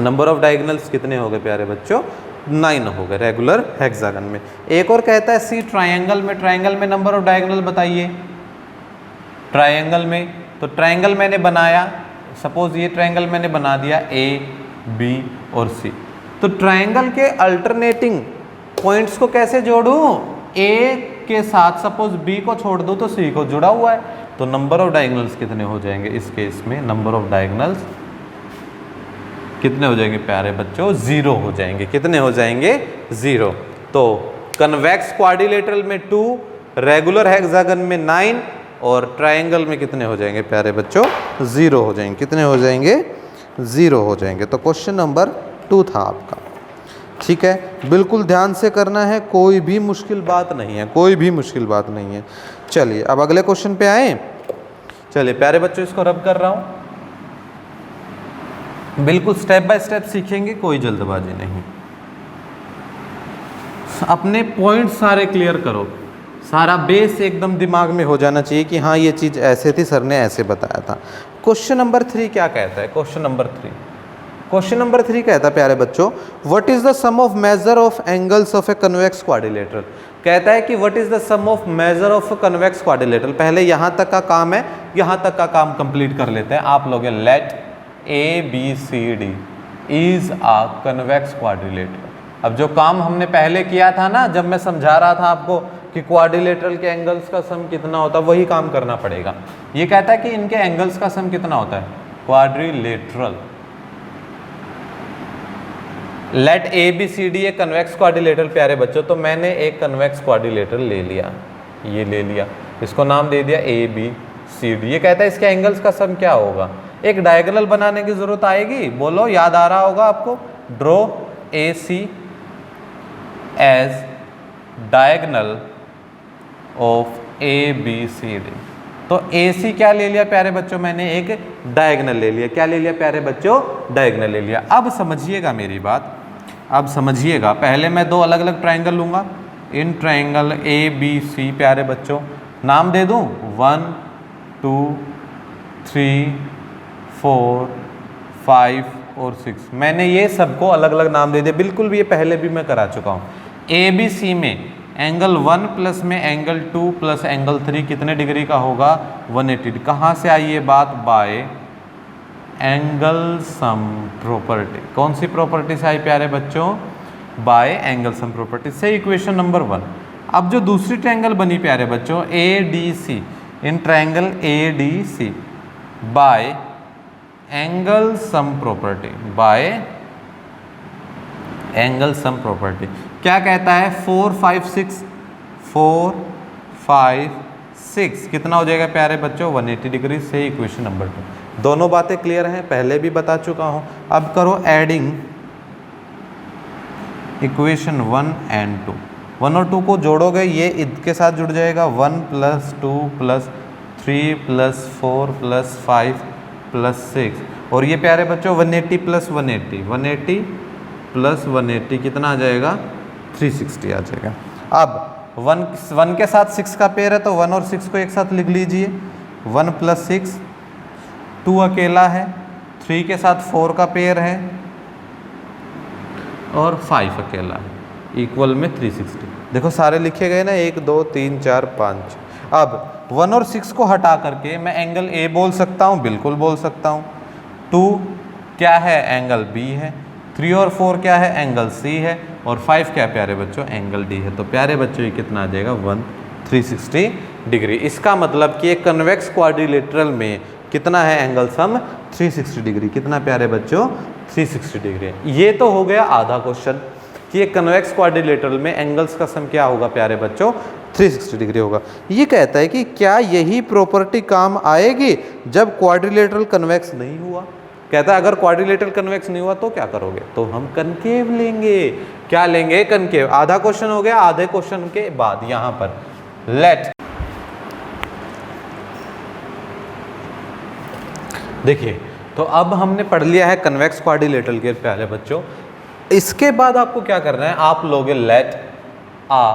नंबर ऑफ डायगोनल्स कितने हो गए प्यारे बच्चों, 9 हो गए रेगुलर हेक्सागन में। एक और कहता है सी ट्रायंगल में, ट्रायंगल में नंबर ऑफ डायगोनल बताइए। ट्रायंगल में, तो ट्रायंगल मैंने बनाया, सपोज ये ट्रायंगल मैंने बना दिया ए बी और सी, तो ट्रायंगल के अल्टरनेटिंग पॉइंट्स को कैसे जोड़ूं, ए के साथ सपोज बी को छोड़ दूं तो सी को जुड़ा हुआ है, तो नंबर ऑफ डायगोनल्स कितने हो जाएंगे इस केस में, नंबर ऑफ डायगोनल्स कितने हो जाएंगे प्यारे बच्चों, 0 हो जाएंगे। कितने हो जाएंगे, 0। तो कन्वेक्स क्वाड्रिलेटरल में 2, रेगुलर हेक्सागन में 9 और ट्रायंगल में कितने हो जाएंगे प्यारे बच्चों, 0 हो जाएंगे। कितने हो जाएंगे, 0 हो जाएंगे। तो क्वेश्चन नंबर 2 था आपका। ठीक है, बिल्कुल ध्यान से करना है, कोई भी मुश्किल बात नहीं है, कोई भी मुश्किल बात नहीं है। चलिए अब अगले क्वेश्चन पे आए। चलिए प्यारे बच्चों, इसको रब कर रहा हूँ, बिल्कुल स्टेप बाय स्टेप सीखेंगे, कोई जल्दबाजी नहीं। अपने पॉइंट सारे क्लियर करो, सारा बेस एकदम दिमाग में हो जाना चाहिए कि हाँ ये चीज़ ऐसे थी, सर ने ऐसे बताया था। क्वेश्चन नंबर 3 क्या कहता है, क्वेश्चन नंबर 3 कहता है प्यारे बच्चों, what is the sum of measure of angles of a convex quadrilateral. कहता है कि what is the sum of measure of a convex quadrilateral. पहले यहाँ तक का काम है, यहाँ तक का काम कंप्लीट कर लेते हैं आप लोग। Let ABCD is a convex quadrilateral. अब जो काम हमने पहले किया था ना, जब मैं समझा रहा था आपको कि क्वाड्रिलेटरल के एंगल्स का सम कितना होता है, वही काम करना पड़ेगा। ये कहता है कि इनके एंगल्स का सम कितना होता है, quadrilateral. Let ABCD a convex quadrilateral प्यारे बच्चों, तो मैंने एक कन्वेक्स क्वाड्रिलेटरल ले लिया, ये ले लिया, इसको नाम दे दिया ABCD। ये कहता है इसके एंगल्स का सम क्या होगा। एक डायगोनल बनाने की जरूरत आएगी, बोलो, याद आ रहा होगा आपको, draw AC as diagonal of ABCD। तो AC क्या ले लिया प्यारे बच्चों, मैंने एक डायगोनल ले लिया। क्या ले लिया प्यारे बच्चों, डायगोनल ले लिया। अब समझिएगा मेरी बात, अब समझिएगा, पहले मैं 2 अलग अलग ट्रायंगल लूँगा, इन ट्रायंगल ABC प्यारे बच्चों नाम दे दूँ 1 2 3 4 5 और 6। मैंने ये सबको अलग अलग नाम दे दिया, बिल्कुल भी ये पहले भी मैं करा चुका हूँ। ABC में एंगल 1 प्लस में एंगल 2 प्लस एंगल 3 कितने डिग्री का होगा, 180। कहाँ से आई ये बात, बाय एंगल सम प्रॉपर्टी। कौन सी प्रॉपर्टी से आई प्यारे बच्चों? बाय एंगल सम प्रॉपर्टी से इक्वेशन नंबर 1। अब जो दूसरी ट्रायंगल बनी प्यारे बच्चों ADC, in triangle ADC bye angle sum property, bye angle sum property क्या कहता है? 4 5 6 4 5 6 कितना हो जाएगा प्यारे बच्चों? 180 डिग्री से इक्वेशन नंबर 2। दोनों बातें क्लियर हैं, पहले भी बता चुका हूं। अब करो एडिंग इक्वेशन 1 एंड 2। 1 और 2 को जोड़ोगे, ये इसके साथ जुड़ जाएगा 1 + 2 + 3 + 4 + 5 + 6, और ये प्यारे बच्चों 180 + 180 180 + 180 कितना आ जाएगा? 360 आ जाएगा। अब 1 के साथ 6 का पेयर है तो 1 और 6 को एक साथ लिख लीजिए। 1 + 6, 2 अकेला है, 3 के साथ 4 का पेयर है और 5 अकेला है, इक्वल में 360। देखो सारे लिखे गए ना, 1 2 3 4 5। अब 1 और 6 को हटा करके मैं एंगल A बोल सकता हूँ, बिल्कुल बोल सकता हूँ। 2 क्या है? एंगल B है। 3 और 4 क्या है? एंगल C है। और 5 क्या प्यारे बच्चों? एंगल D है। तो प्यारे बच्चों ये कितना आ जाएगा? 360 डिग्री। इसका मतलब कि एक कन्वेक्स क्वाड्रिलेटरल में कितना है एंगल सम? 360 डिग्री। कितना प्यारे बच्चों? 360 डिग्री। ये तो हो गया आधा क्वेश्चन कि एक कन्वेक्स क्वाड्रिलेटरल में एंगल्स का सम क्या होगा प्यारे बच्चों? 360 डिग्री होगा। ये कहता है कि क्या यही प्रॉपर्टी काम आएगी जब क्वाड्रिलेटरल कन्वेक्स नहीं हुआ? कहता है अगर क्वाड्रिलेटरल कन्वेक्स नहीं हुआ तो क्या करोगे? तो हम कनकेव लेंगे। क्या लेंगे? कनकेव। आधा क्वेश्चन हो गया। आधे क्वेश्चन के बाद यहां पर लेट देखिए, तो अब हमने पढ़ लिया है कन्वेक्स क्वाड्रिलेटरल के प्यारे बच्चों। इसके बाद आपको क्या करना है? आप लोगे लेट आ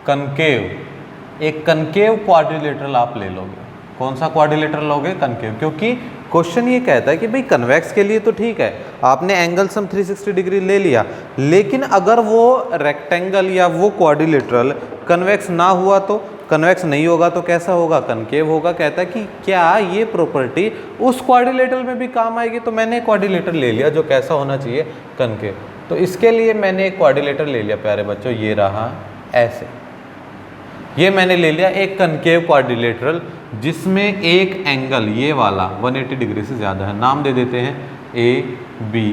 कनकेव। एक कनकेव क्वाड्रिलेटरल आप ले लोगे। कौन सा क्वाड्रिलेटरल लोगे? कनकेव। क्योंकि क्वेश्चन ये कहता है कि भाई कन्वेक्स के लिए तो ठीक है, आपने एंगल सम 360 डिग्री ले लिया, लेकिन अगर वो रेक्टेंगल या वो क्वाड्रिलेटरल कन्वेक्स ना हुआ तो, कन्वेक्स नहीं होगा तो कैसा होगा? कनकेव होगा। कहता है कि क्या ये प्रॉपर्टी उस क्वाड्रिलेटरल में भी काम आएगी? तो मैंने क्वाड्रिलेटरल ले लिया जो कैसा होना चाहिए? कनकेव। तो इसके लिए मैंने एक क्वाड्रिलेटरल ले लिया प्यारे बच्चों, ये रहा ऐसे। ये मैंने ले लिया एक कनकेव क्वाड्रिलेटरल जिसमें एक एंगल ये वाला 180 डिग्री से ज़्यादा है। नाम दे देते हैं A, B,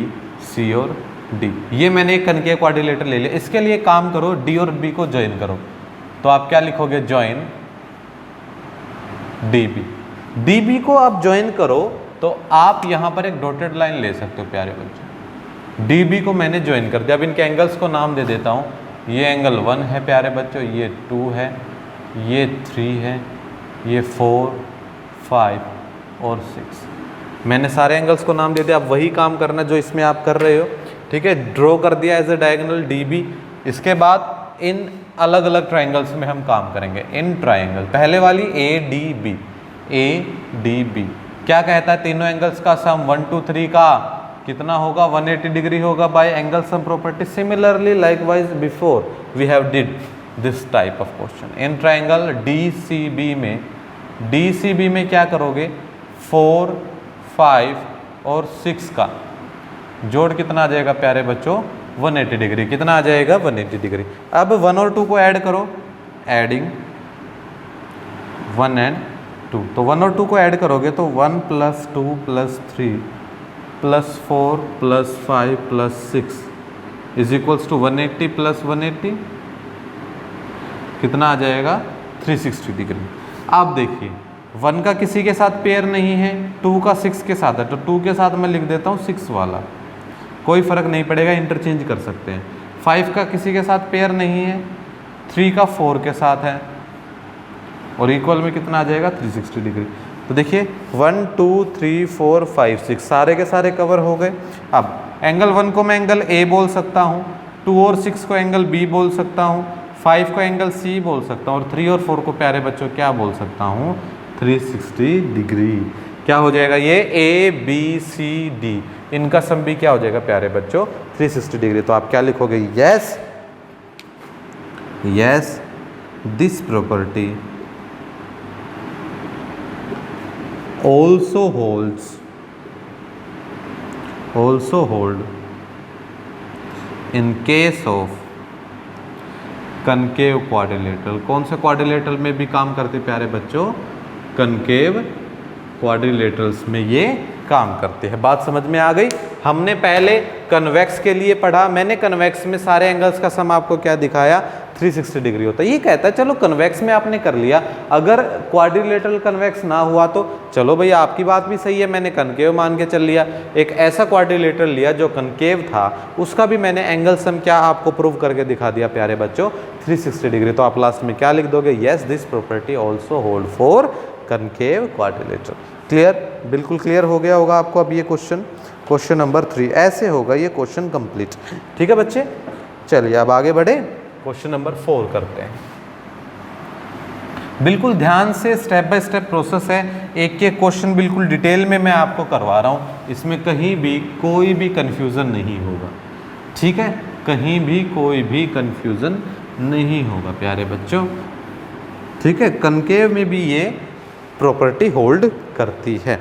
C और D। ये मैंने एक कनकेव क्वाड्रिलेटरल ले लिया। इसके लिए काम करो, D और B को ज्वाइन करो। तो आप क्या लिखोगे? Join DB। DB को आप ज्वाइन करो तो आप यहाँ पर एक डॉटेड लाइन ले सकते हो प्यारे बच्चों। DB को मैंने ज्वाइन कर दिया। अब इनके एंगल्स को नाम दे देता हूँ। ये एंगल 1 है प्यारे बच्चों, ये 2 है, ये 3 है, ये 4, 5 और 6। मैंने सारे एंगल्स को नाम दे दिया। अब वही काम करना जो इसमें आप कर रहे हो, ठीक है। ड्रॉ कर दिया एज ए डायगोनल DB। इसके बाद इन अलग अलग ट्रायंगल्स में हम काम करेंगे। इन ट्रायंगल पहले वाली ADB, ADB क्या कहता है? तीनों एंगल्स का सम 1 2 3 का कितना होगा? 180 डिग्री होगा by angle sum property. Similarly likewise before we have did this type of question. In triangle DCB में क्या करोगे? 4, 5 और 6 का जोड़ कितना आ जाएगा प्यारे बच्चों? 180 डिग्री। कितना आ जाएगा? 180 डिग्री। अब 1 और 2 को ऐड करो, एडिंग 1 and 2। तो 1 और 2 को ऐड करोगे तो 1 + 2 + 3 + 4 + 5 + 6 इज इक्वल्स टू 180 + 180 कितना आ जाएगा? 360 डिग्री। अब देखिए 1 का किसी के साथ पेयर नहीं है, 2 का 6 के साथ है, तो 2 के साथ मैं लिख देता हूँ 6 वाला, कोई फ़र्क नहीं पड़ेगा, इंटरचेंज कर सकते हैं। 5 का किसी के साथ पेयर नहीं है, 3 का 4 के साथ है, और इक्वल में कितना आ जाएगा? 360 डिग्री। तो देखिए 1 2 3 4 5 6 सारे के सारे कवर हो गए। अब एंगल 1 को मैं एंगल A बोल सकता हूँ, 2 और 6 को एंगल B बोल सकता हूँ, 5 को एंगल C बोल सकता हूँ, और 3 और 4 को प्यारे बच्चों क्या बोल सकता हूँ? 360 डिग्री। क्या हो जाएगा? ये A B C D इनका सम भी क्या हो जाएगा प्यारे बच्चों? 360 डिग्री। तो आप क्या लिखोगे? Yes yes this property also holds also hold in case of concave quadrilateral. कौन से क्वाड्रिलेटरल में भी काम करते प्यारे बच्चों? कनकेव क्वाड्रिलेटरल्स में ये काम करते हैं। बात समझ में आ गई? हमने पहले कन्वेक्स के लिए पढ़ा, मैंने कन्वेक्स में सारे एंगल्स का सम आपको क्या दिखाया? 360 डिग्री होता है। ये कहता है चलो कन्वेक्स में आपने कर लिया, अगर क्वाड्रिलेटरल कन्वेक्स ना हुआ तो चलो भैया आपकी बात भी सही है, मैंने कनकेव मान के चल लिया। एक ऐसा क्वाड्रिलेटरल लिया जो कनकेव था, उसका भी मैंने एंगल सम क्या आपको प्रूव करके दिखा दिया प्यारे बच्चों? 360 डिग्री। तो आप लास्ट में क्या लिख दोगे? Yes this property also hold for concave quadrilateral. Clear? बिल्कुल क्लियर हो गया होगा आपको अब ये क्वेश्चन नंबर 3 ऐसे होगा ये क्वेश्चन कंप्लीट। ठीक है बच्चे, चलिए अब आगे बढ़े, क्वेश्चन नंबर 4 करते हैं। बिल्कुल ध्यान से स्टेप बाय स्टेप प्रोसेस है, एक एक क्वेश्चन बिल्कुल डिटेल में मैं आपको करवा रहा हूँ, इसमें कहीं भी कोई भी कंफ्यूजन नहीं होगा। ठीक है, कहीं भी कोई भी कंफ्यूजन नहीं होगा प्यारे बच्चों। ठीक है, कनकेव में भी ये प्रॉपर्टी होल्ड करती है।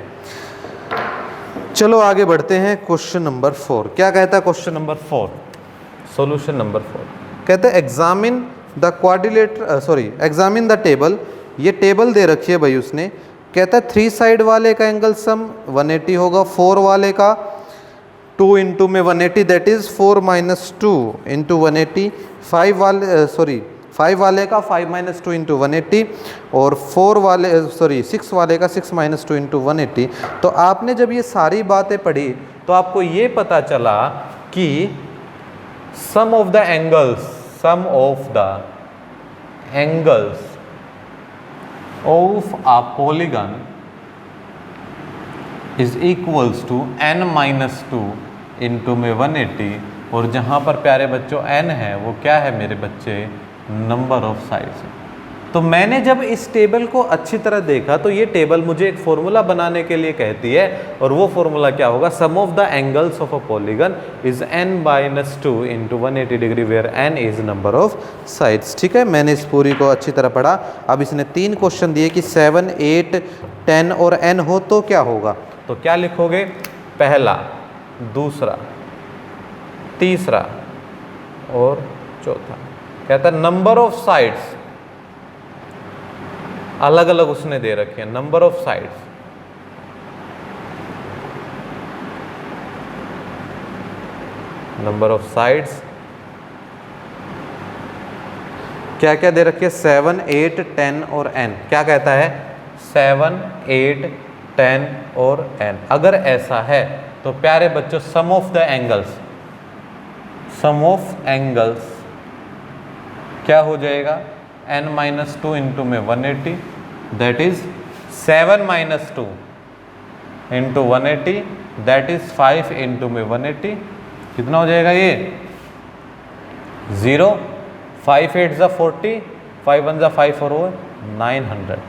चलो आगे बढ़ते हैं, क्वेश्चन नंबर 4 क्या कहता है? क्वेश्चन नंबर 4 सॉल्यूशन नंबर 4 कहते हैं examine the quadrilateral examine the table. ये टेबल दे रखी है भाई उसने, कहता है 3 साइड वाले का एंगल सम 180 होगा, 4 वाले का 2 इंटू में 180 दैट इज 4 - 2 इंटू 180, 5 वाले का 5 - 2 इंटू 180 और 6 वाले का 6 - 2 इंटू 180। तो आपने जब ये सारी बातें पढ़ी तो आपको ये पता चला कि sum of the angles of a polygon is equals to n-2 into में 180, और जहाँ पर प्यारे बच्चों n है वो क्या है मेरे बच्चे? Number of sides. तो मैंने जब इस टेबल को अच्छी तरह देखा तो ये टेबल मुझे एक फॉर्मूला बनाने के लिए कहती है, और वो फॉर्मूला क्या होगा? Sum of the angles of a polygon is n-2 into 180 degree where n is number of sides. ठीक है, मैंने इस पूरी को अच्छी तरह पढ़ा। अब इसने 3 क्वेश्चन दिए कि 7, 8, 10 और n हो तो क्या होगा? तो क्या लिखोगे? पहला, दूसरा, तीसरा और चौथा। कहता है नंबर ऑफ साइड्स अलग अलग उसने दे रखे हैं, number of sides. Number of sides क्या क्या दे रखे? 7, 8, 10 और n। क्या कहता है? 7, 8, 10 और n। अगर ऐसा है तो प्यारे बच्चों सम ऑफ द एंगल्स क्या हो जाएगा? n-2 इंटू में 180 that is 7 - 2 into 180 that is 5 into में 180। कितना हो जाएगा ये? 0, 5 8 = 40, 5 1 = 5 और 900।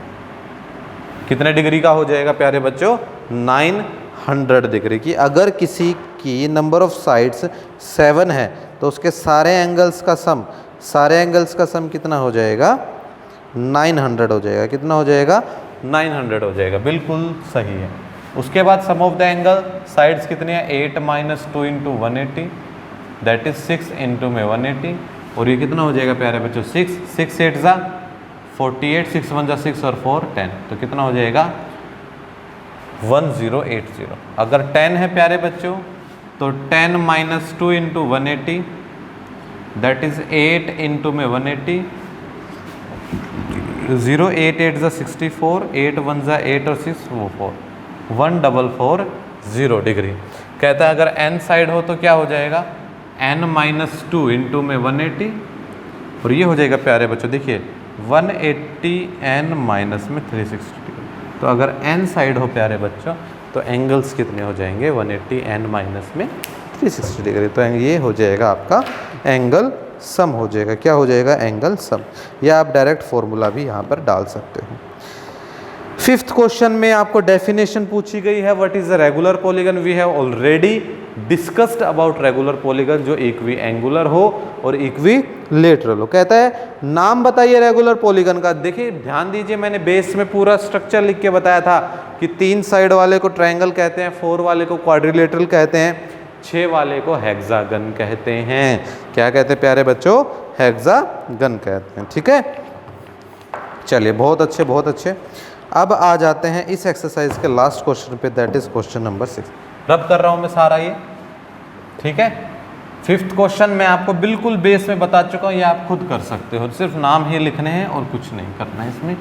कितने डिग्री का हो जाएगा प्यारे बच्चों? 900 डिग्री की। अगर किसी की नंबर ऑफ साइड्स 7 है तो उसके सारे एंगल्स का सम कितना हो जाएगा? 900 हो जाएगा। कितना हो जाएगा? 900 हो जाएगा। बिल्कुल सही है। उसके बाद सम ऑफ द एंगल साइड्स कितने हैं? 8 - 2 इंटू 180 दैट इज 6 इंटू में 180, और ये कितना हो जाएगा प्यारे बच्चों? 6 8 = 48, 6 1 = 6 और 4 10। तो कितना हो जाएगा? 1080। अगर 10 है प्यारे बच्चों तो 10 - 2 इंटू 180 दैट इज 8 इंटू में 180, 0 8 8 = 64, 8 1 = 8 और 6 वो 4, 1440 डिग्री। कहता है अगर n साइड हो तो क्या हो जाएगा? n - 2 इंटू में 180, और ये हो जाएगा प्यारे बच्चों देखिए 180 n माइनस में 360 डिग्री। तो अगर n साइड हो प्यारे बच्चों तो एंगल्स कितने हो जाएंगे? 180 n माइनस में 360 डिग्री। तो ये हो जाएगा आपका एंगल सम हो जाएगा। क्या हो जाएगा? Angle sum. या आप डायरेक्ट फॉर्मूला भी यहाँ पर डाल सकते हो। 5th क्वेश्चन में आपको डेफिनेशन पूछी गई है, what is the regular polygon. We have already discussed about regular polygon जो इक्वी एंगुलर हो और इक्वी लेटरल हो। कहता है नाम बताइए रेगुलर पॉलीगन का। देखिए ध्यान दीजिए, मैंने बेस में पूरा स्ट्रक्चर लिख के बताया था कि 3 साइड वाले को ट्रायंगल कहते हैं, 4 वाले को क्वाड्रिलेटरल कहते हैं, 6 वाले को हेक्सागन कहते हैं। क्या कहते हैं प्यारे बच्चों? हेक्सागन कहते हैं। ठीक है, चलिए बहुत अच्छे बहुत अच्छे। अब आ जाते हैं इस एक्सरसाइज के लास्ट क्वेश्चन पे, दैट इज क्वेश्चन नंबर 6। रब कर रहा हूं मैं सारा ये, ठीक है। 5th क्वेश्चन मैं आपको बिल्कुल बेस में बता चुका हूं, ये आप खुद कर सकते हो, सिर्फ नाम ही लिखने हैं और कुछ नहीं करना है इसमें।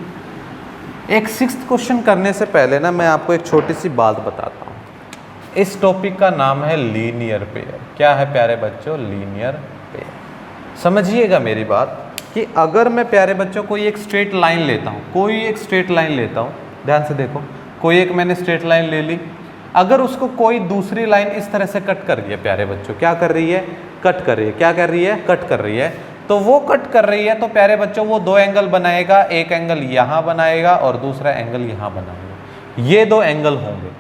एक 6th क्वेश्चन करने से पहले ना मैं आपको एक छोटी सी बात बताता हूं। इस टॉपिक का नाम है लीनियर पेयर। क्या है प्यारे बच्चों? Linear pair. समझिएगा मेरी बात कि अगर मैं प्यारे बच्चों कोई एक स्ट्रेट लाइन लेता हूँ, कोई एक स्ट्रेट लाइन लेता हूँ, ध्यान से देखो, कोई एक मैंने स्ट्रेट लाइन ले ली, अगर उसको कोई दूसरी लाइन इस तरह से कट कर रही है प्यारे बच्चों, क्या कर रही है? कट कर रही है। क्या कर रही है? कट कर रही है। तो वो कट कर रही है तो प्यारे बच्चों वो 2 एंगल बनाएगा, एक एंगल यहाँ बनाएगा और दूसरा एंगल यहाँ बनाएगा। ये 2 एंगल होंगे,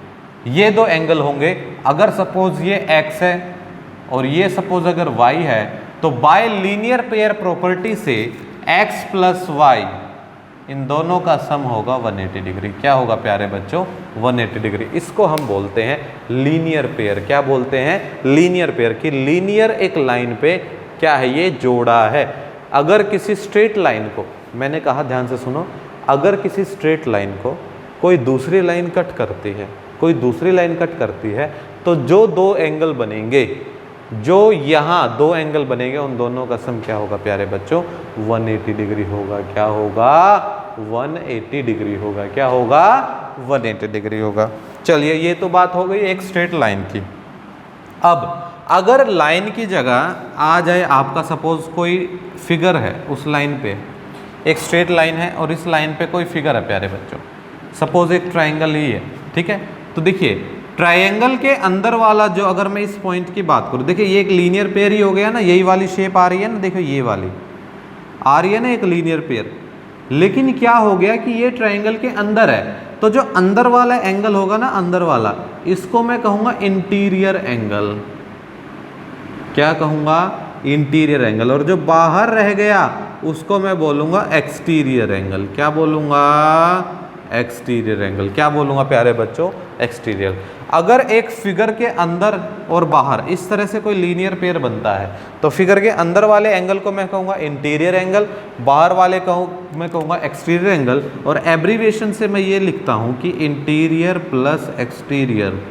ये 2 एंगल होंगे। अगर सपोज ये x है और ये सपोज अगर y है, तो बाय लीनियर पेयर प्रॉपर्टी से x प्लस वाई इन दोनों का सम होगा 180 डिग्री। क्या होगा प्यारे बच्चों? 180 डिग्री। इसको हम बोलते हैं लीनियर पेयर। क्या बोलते हैं? Linear pair. की लीनियर एक लाइन पे क्या है? ये जोड़ा है। अगर किसी स्ट्रेट लाइन को, मैंने कहा ध्यान से सुनो, अगर किसी स्ट्रेट लाइन को कोई दूसरी लाइन कट करती है, कोई दूसरी लाइन कट करती है, तो जो 2 एंगल बनेंगे, जो यहाँ 2 एंगल बनेंगे, उन दोनों का सम क्या होगा प्यारे बच्चों? 180 डिग्री होगा। क्या होगा? 180 डिग्री होगा। क्या होगा? 180 डिग्री होगा। चलिए ये तो बात हो गई एक स्ट्रेट लाइन की। अब अगर लाइन की जगह आ जाए आपका, सपोज कोई फिगर है उस लाइन पे, एक स्ट्रेट लाइन है और इस लाइन पे कोई फिगर है प्यारे बच्चों, सपोज एक ट्रायंगल ही है, ठीक है। तो देखिए ट्रायंगल के अंदर वाला जो, अगर मैं इस पॉइंट की बात करूं, देखिए ये एक लीनियर पेयर ही हो गया ना, यही वाली शेप आ रही है ना, देखो ये वाली आ रही है ना एक लीनियर पेयर। लेकिन क्या हो गया कि ये ट्रायंगल के अंदर है, तो जो अंदर वाला एंगल होगा ना, अंदर वाला, इसको मैं कहूंगा इंटीरियर एंगल। क्या कहूंगा? Interior angle. और जो बाहर रह गया उसको मैं बोलूंगा एक्सटीरियर एंगल। क्या बोलूंगा? Exterior angle. क्या बोलूंगा प्यारे बच्चों? एक्सटीरियर। अगर एक फिगर के अंदर और बाहर इस तरह से कोई लीनियर पेयर बनता है, तो फिगर के अंदर वाले एंगल को मैं कहूँगा इंटीरियर एंगल, बाहर वाले मैं कहूँगा एक्सटीरियर एंगल। और एब्रीविएशन से मैं ये लिखता हूँ कि इंटीरियर प्लस एक्सटीरियर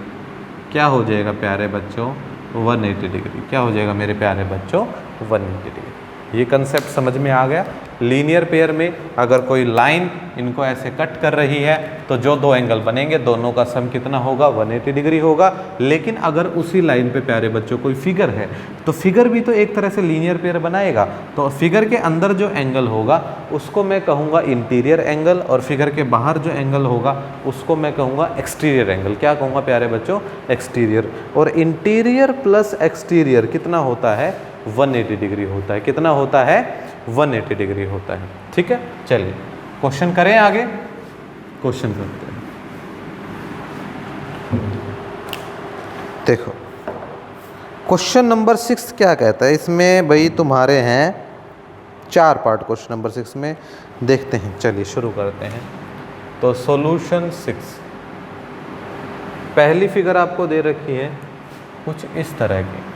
क्या हो जाएगा प्यारे बच्चों? 180 डिग्री। क्या हो जाएगा मेरे प्यारे बच्चों? 180 डिग्री। ये कंसेप्ट समझ में आ गया। लीनियर पेयर में अगर कोई लाइन इनको ऐसे कट कर रही है, तो जो 2 एंगल बनेंगे दोनों का सम कितना होगा? 180 डिग्री होगा। लेकिन अगर उसी लाइन पे प्यारे बच्चों कोई फिगर है, तो फिगर भी तो एक तरह से लीनियर पेयर बनाएगा। तो फिगर के अंदर जो एंगल होगा उसको मैं कहूँगा इंटीरियर एंगल, और फिगर के बाहर जो एंगल होगा उसको मैं कहूँगा एक्सटीरियर एंगल। क्या कहूँगा प्यारे बच्चों? एक्सटीरियर। और इंटीरियर प्लस एक्सटीरियर कितना होता है? 180 डिग्री होता है। कितना होता है? 180 डिग्री होता है। ठीक है, चलिए क्वेश्चन करें आगे। क्वेश्चन करते हैं। देखो क्वेश्चन नंबर 6 क्या कहता है इसमें भाई? तुम्हारे हैं 4 पार्ट क्वेश्चन नंबर 6 में, देखते हैं। चलिए शुरू करते हैं। तो सॉल्यूशन 6, पहली फिगर आपको दे रखी है कुछ इस तरह की।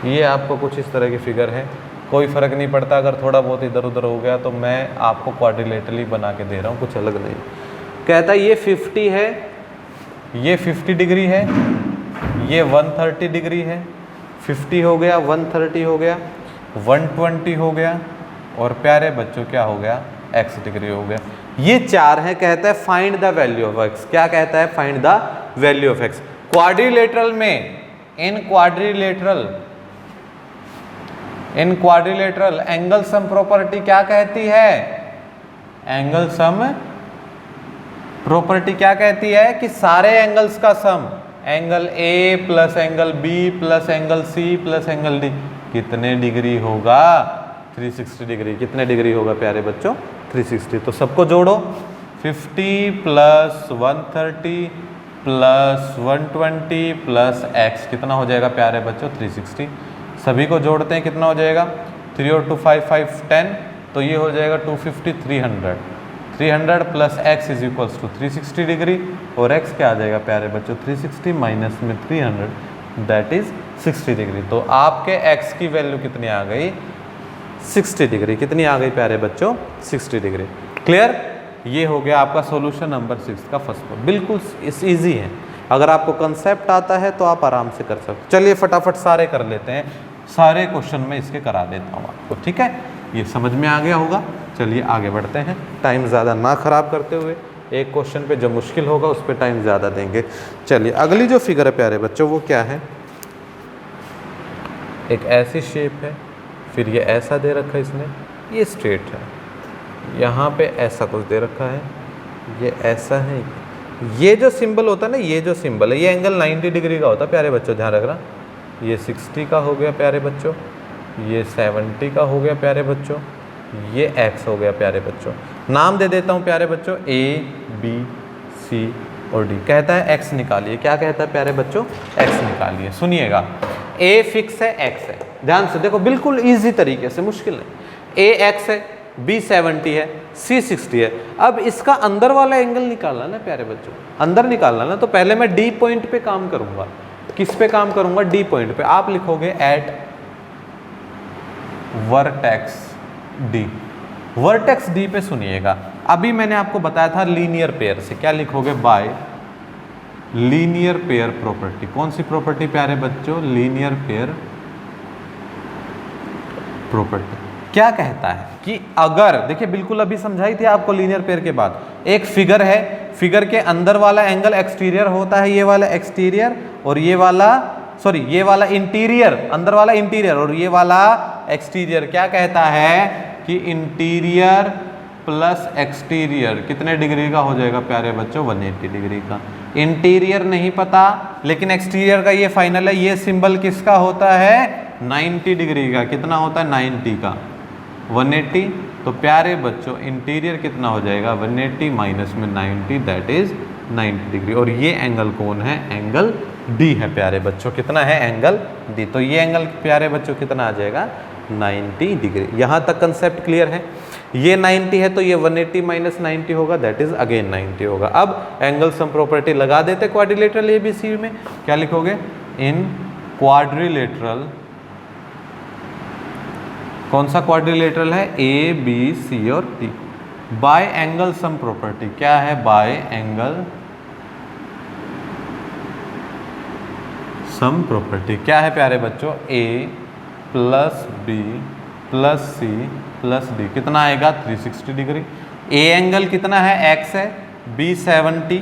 ये आपको कुछ इस तरह की फिगर है। कोई फ़र्क नहीं पड़ता अगर थोड़ा बहुत इधर उधर हो गया, तो मैं आपको क्वाड्रिलेटरली बना के दे रहा हूँ, कुछ अलग नहीं। कहता है ये 50 है, ये 50 डिग्री है, ये 130 डिग्री है। 50 हो गया, 130 हो गया, 120 हो गया, और प्यारे बच्चों क्या हो गया? x डिग्री हो गया। ये 4 है। कहता है find the value of x। क्या कहता है? Find the value of x। Quadrilateral में, in quadrilateral angle sum property क्या कहती है? एंगल सम प्रॉपर्टी क्या कहती है? कि सारे एंगल्स का sum, angle A plus angle B plus angle C plus angle D कितने डिग्री होगा? 360 डिग्री। कितने डिग्री होगा प्यारे बच्चों? 360। तो सबको जोड़ो, 50 प्लस 130 प्लस 120 प्लस x कितना हो जाएगा प्यारे बच्चों 360। सभी को जोड़ते हैं कितना हो जाएगा 3 और 2 5 5 10, तो ये हो जाएगा 250 300। 300 plus x is equals to 360 degree, और x क्या आ जाएगा प्यारे बच्चों 360 माइनस में 300 दैट इज 60 डिग्री। तो आपके x की वैल्यू कितनी आ गई 60 डिग्री। कितनी आ गई प्यारे बच्चों 60 डिग्री। क्लियर। ये हो गया आपका सॉल्यूशन नंबर 6 का फर्स्ट पार्ट। बिल्कुल इजी है, अगर आपको कंसेप्ट आता है तो आप आराम से कर सकते हो। चलिए फटाफट सारे कर लेते हैं, सारे क्वेश्चन में इसके करा देता हूँ आपको, ठीक है। ये समझ में आ गया होगा। चलिए आगे बढ़ते हैं, टाइम ज़्यादा ना ख़राब करते हुए। एक क्वेश्चन पे जो मुश्किल होगा उस पर टाइम ज़्यादा देंगे। चलिए अगली जो फिगर है प्यारे बच्चों वो क्या है, एक ऐसी शेप है, फिर ये ऐसा दे रखा है इसने, ये स्ट्रेट है, यहाँ पे ऐसा कुछ दे रखा है, ये ऐसा है। ये जो सिंबल होता है ना, ये जो सिंबल है ये एंगल 90 डिग्री का होता है प्यारे बच्चों, ध्यान रखना। ये 60 का हो गया प्यारे बच्चों, ये 70 का हो गया प्यारे बच्चों, ये x हो गया प्यारे बच्चों। नाम दे देता हूँ प्यारे बच्चों A B C और D। कहता है x निकालिए, क्या कहता है प्यारे बच्चों x निकालिए। सुनिएगा, A फिक्स है, x है, ध्यान से देखो, बिल्कुल इजी तरीके से, मुश्किल नहीं। A x है, B 70 है, C 60 है। अब इसका अंदर वाला एंगल निकालना ना प्यारे बच्चों, अंदर निकालना ना, तो पहले मैं D पॉइंट पे काम करूंगा। किस पे काम करूंगा D पॉइंट पे। आप लिखोगे at vertex D। Vertex D पे सुनिएगा, अभी मैंने आपको बताया था लीनियर पेयर से, क्या लिखोगे बाय लीनियर पेयर प्रॉपर्टी। कौन सी प्रॉपर्टी प्यारे बच्चों, लीनियर पेयर प्रॉपर्टी। क्या कहता है कि अगर, देखिए बिल्कुल अभी समझाई थी आपको लीनियर पेयर के बाद, एक फिगर है, फिगर के अंदर वाला एंगल एक्सटीरियर होता है, ये वाला एक्सटीरियर, और ये वाला सॉरी ये वाला इंटीरियर, अंदर वाला इंटीरियर और ये वाला एक्सटीरियर। क्या कहता है कि इंटीरियर प्लस एक्सटीरियर कितने डिग्री का हो जाएगा प्यारे बच्चों 180 डिग्री का। इंटीरियर नहीं पता, लेकिन एक्सटीरियर का ये फाइनल है। ये सिंबल किसका होता है 90 डिग्री का। कितना होता है 90 का 180। तो प्यारे बच्चों इंटीरियर कितना हो जाएगा 180 माइनस में 90 दैट इज 90 डिग्री। और ये एंगल कौन है, एंगल D है प्यारे बच्चों। कितना है एंगल D। तो ये एंगल प्यारे बच्चों कितना आ जाएगा 90 डिग्री। यहाँ तक कंसेप्ट क्लियर है। ये 90 है तो ये 180 माइनस 90 होगा दैट इज अगेन 90 होगा। अब एंगल सम प्रॉपर्टी लगा देते क्वाड्रिलेटरल ABC में। क्या लिखोगे, इन क्वाड्रिलेटरल, कौन सा क्वाड्रिलेटरल है A B C और D, bye angle sum property. क्या है बाय एंगल सम प्रॉपर्टी। क्या है प्यारे बच्चों A plus B plus C plus D कितना आएगा 360 डिग्री। A एंगल कितना है x है, B 70,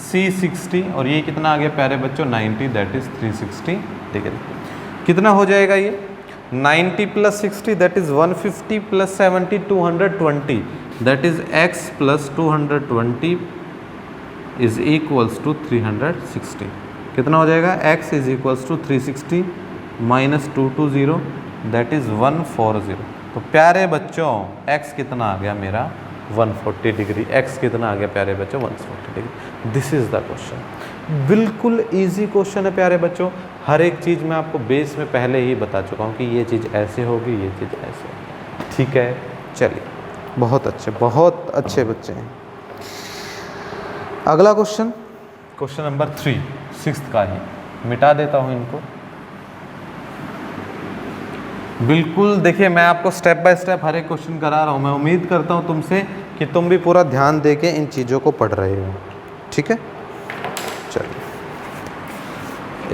C 60 और ये कितना आ गया प्यारे बच्चों 90 दैट इज 360 डिग्री। कितना हो जाएगा ये 90 plus 60 that is 150 plus 70 220 that is x plus 220 is equals to 360। कितना हो जाएगा x is equals to 360 minus 220 that is 140। तो प्यारे बच्चों x कितना आ गया मेरा 140 डिग्री। x कितना आ गया प्यारे बच्चों 140 degree. This is the question. बिल्कुल इजी क्वेश्चन है प्यारे बच्चों। हर एक चीज़ मैं आपको बेस में पहले ही बता चुका हूँ कि ये चीज़ ऐसे होगी, ये चीज़ ऐसे होगी, ठीक है। चलिए बहुत अच्छे बच्चे हैं। अगला क्वेश्चन, क्वेश्चन नंबर 3 6th का ही मिटा देता हूँ इनको। बिल्कुल देखिए मैं आपको स्टेप बाय स्टेप हर एक क्वेश्चन करा रहा हूँ। मैं उम्मीद करता हूँ तुमसे कि तुम भी पूरा ध्यान दे के इन चीज़ों को पढ़ रहे हो, ठीक है। चलिए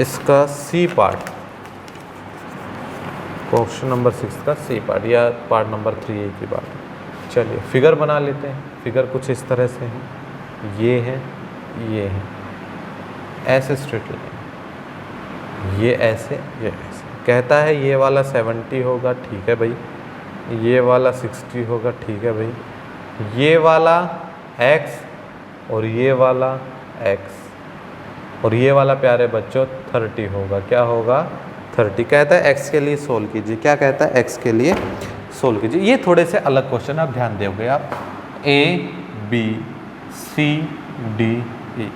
इसका C पार्ट, क्वेश्चन नंबर 6 का C पार्ट या पार्ट नंबर 3 की बात। चलिए फिगर बना लेते हैं। फिगर कुछ इस तरह से है, ये है, ये है, ऐसे स्ट्रेट लाइन, ये ऐसे, ये ऐसे। कहता है ये वाला 70 होगा, ठीक है भाई, ये वाला 60 होगा, ठीक है भाई, ये वाला x और ये वाला x और ये वाला प्यारे बच्चों 30 होगा। क्या होगा 30। कहता है x के लिए सोल्व कीजिए। क्या कहता है x के लिए सोल्व कीजिए। ये थोड़े से अलग क्वेश्चन आप ध्यान दोगे आप। A B C D E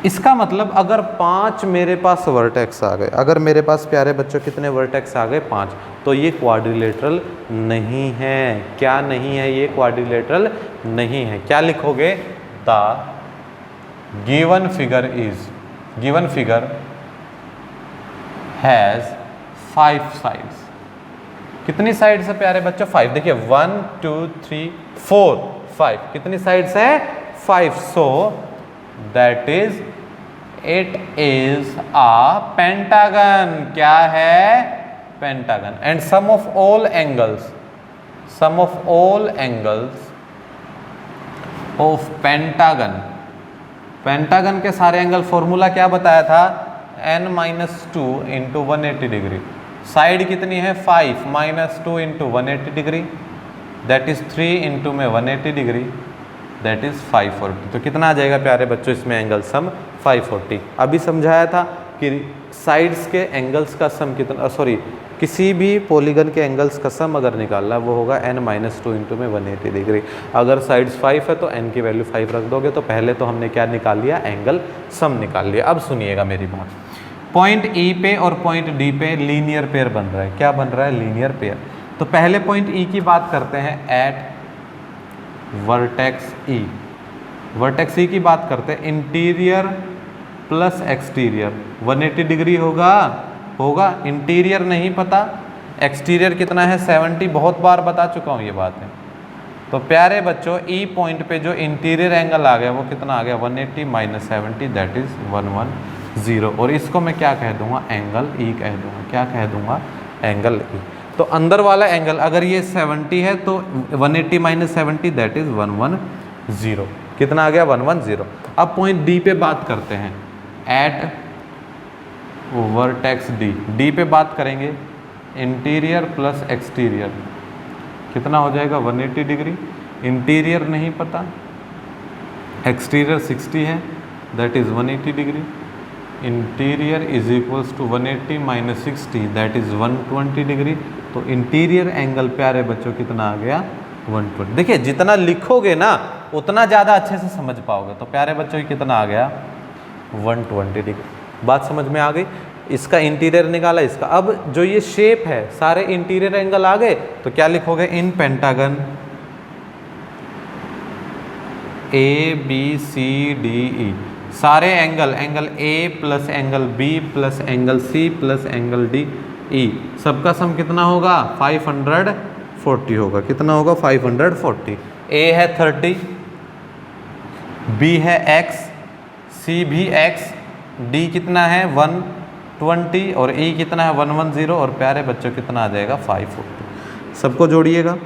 इसका मतलब अगर 5 मेरे पास वर्टेक्स आ गए, अगर मेरे पास प्यारे बच्चों कितने वर्टेक्स आ गए 5, तो ये क्वाड्रिलेटरल नहीं है। क्या नहीं है? ये क्वाड्रिलेटरल नहीं है। क्या लिखोगे? The given figure is, given figure has 5 sides. कितनी साइड्स है प्यारे बच्चों? 5। देखिए 1 2 3 4 5, कितनी साइड्स है? 5। So that is it is a pentagon. क्या है? Pentagon. And sum of all angles, sum of all angles of pentagon, pentagon के सारे एंगल, फॉर्मूला क्या बताया था? n-2 into 180 degree. साइड कितनी है? 5 -2 into 180 degree, that is 3 into में 180 डिग्री, दैट इज 540। तो कितना आ जाएगा प्यारे बच्चों इसमें एंगल सम? 540। अभी समझाया था कि साइड्स के एंगल्स का सम कितना, सॉरी किसी भी पॉलीगन के एंगल्स का सम अगर निकालना वो होगा n-2 इंटू में 180 डिग्री। अगर साइड्स 5 है तो n की वैल्यू 5 रख दोगे। तो पहले तो हमने क्या निकाल लिया? एंगल सम निकाल लिया। अब सुनिएगा मेरी बात, पॉइंट E पे और पॉइंट D पे लीनियर पेयर बन रहा है। क्या बन रहा है? Linear pair. तो पहले पॉइंट E की बात करते हैं, eight vertex E, vertex E की बात करते हैं, इंटीरियर प्लस एक्सटीरियर 180 डिग्री होगा, होगा। इंटीरियर नहीं पता, एक्सटीरियर कितना है? 70। बहुत बार बता चुका हूँ ये बात है। तो प्यारे बच्चों E पॉइंट पे जो इंटीरियर एंगल आ गया वो कितना आ गया? 180 माइनस 70, दैट इज 110। और इसको मैं क्या कह दूंगा? एंगल E कह दूंगा। क्या कह दूंगा? Angle E। तो अंदर वाला एंगल अगर ये 70 है तो 180 माइनस 70, दैट इज 110। कितना आ गया? 110। अब पॉइंट D पे बात करते हैं, एट वर्टेक्स D पे बात करेंगे, इंटीरियर प्लस एक्सटीरियर कितना हो जाएगा? 180 डिग्री। इंटीरियर नहीं पता, एक्सटीरियर 60 है, that is 180 degree. Interior is equals to 180 minus 60, that is 120 degree. तो इंटीरियर एंगल प्यारे बच्चों कितना आ गया? 120। देखिए जितना लिखोगे ना उतना ज़्यादा अच्छे से समझ पाओगे। तो प्यारे बच्चों ये कितना आ गया? 120 डिग्री। बात समझ में आ गई? इसका इंटीरियर निकाला, इसका। अब जो ये शेप है सारे इंटीरियर एंगल आ गए, तो क्या लिखोगे? इन पेंटागन ABCDE सारे angle, angle A plus angle B plus angle C plus angle DE सबका सम कितना होगा? 540 होगा। कितना होगा? 540। A है 30, B है X, C भी X, D कितना है? 120 और E कितना है? 110। और प्यारे बच्चों कितना आ जाएगा? 540। सबको जोड़िएगा,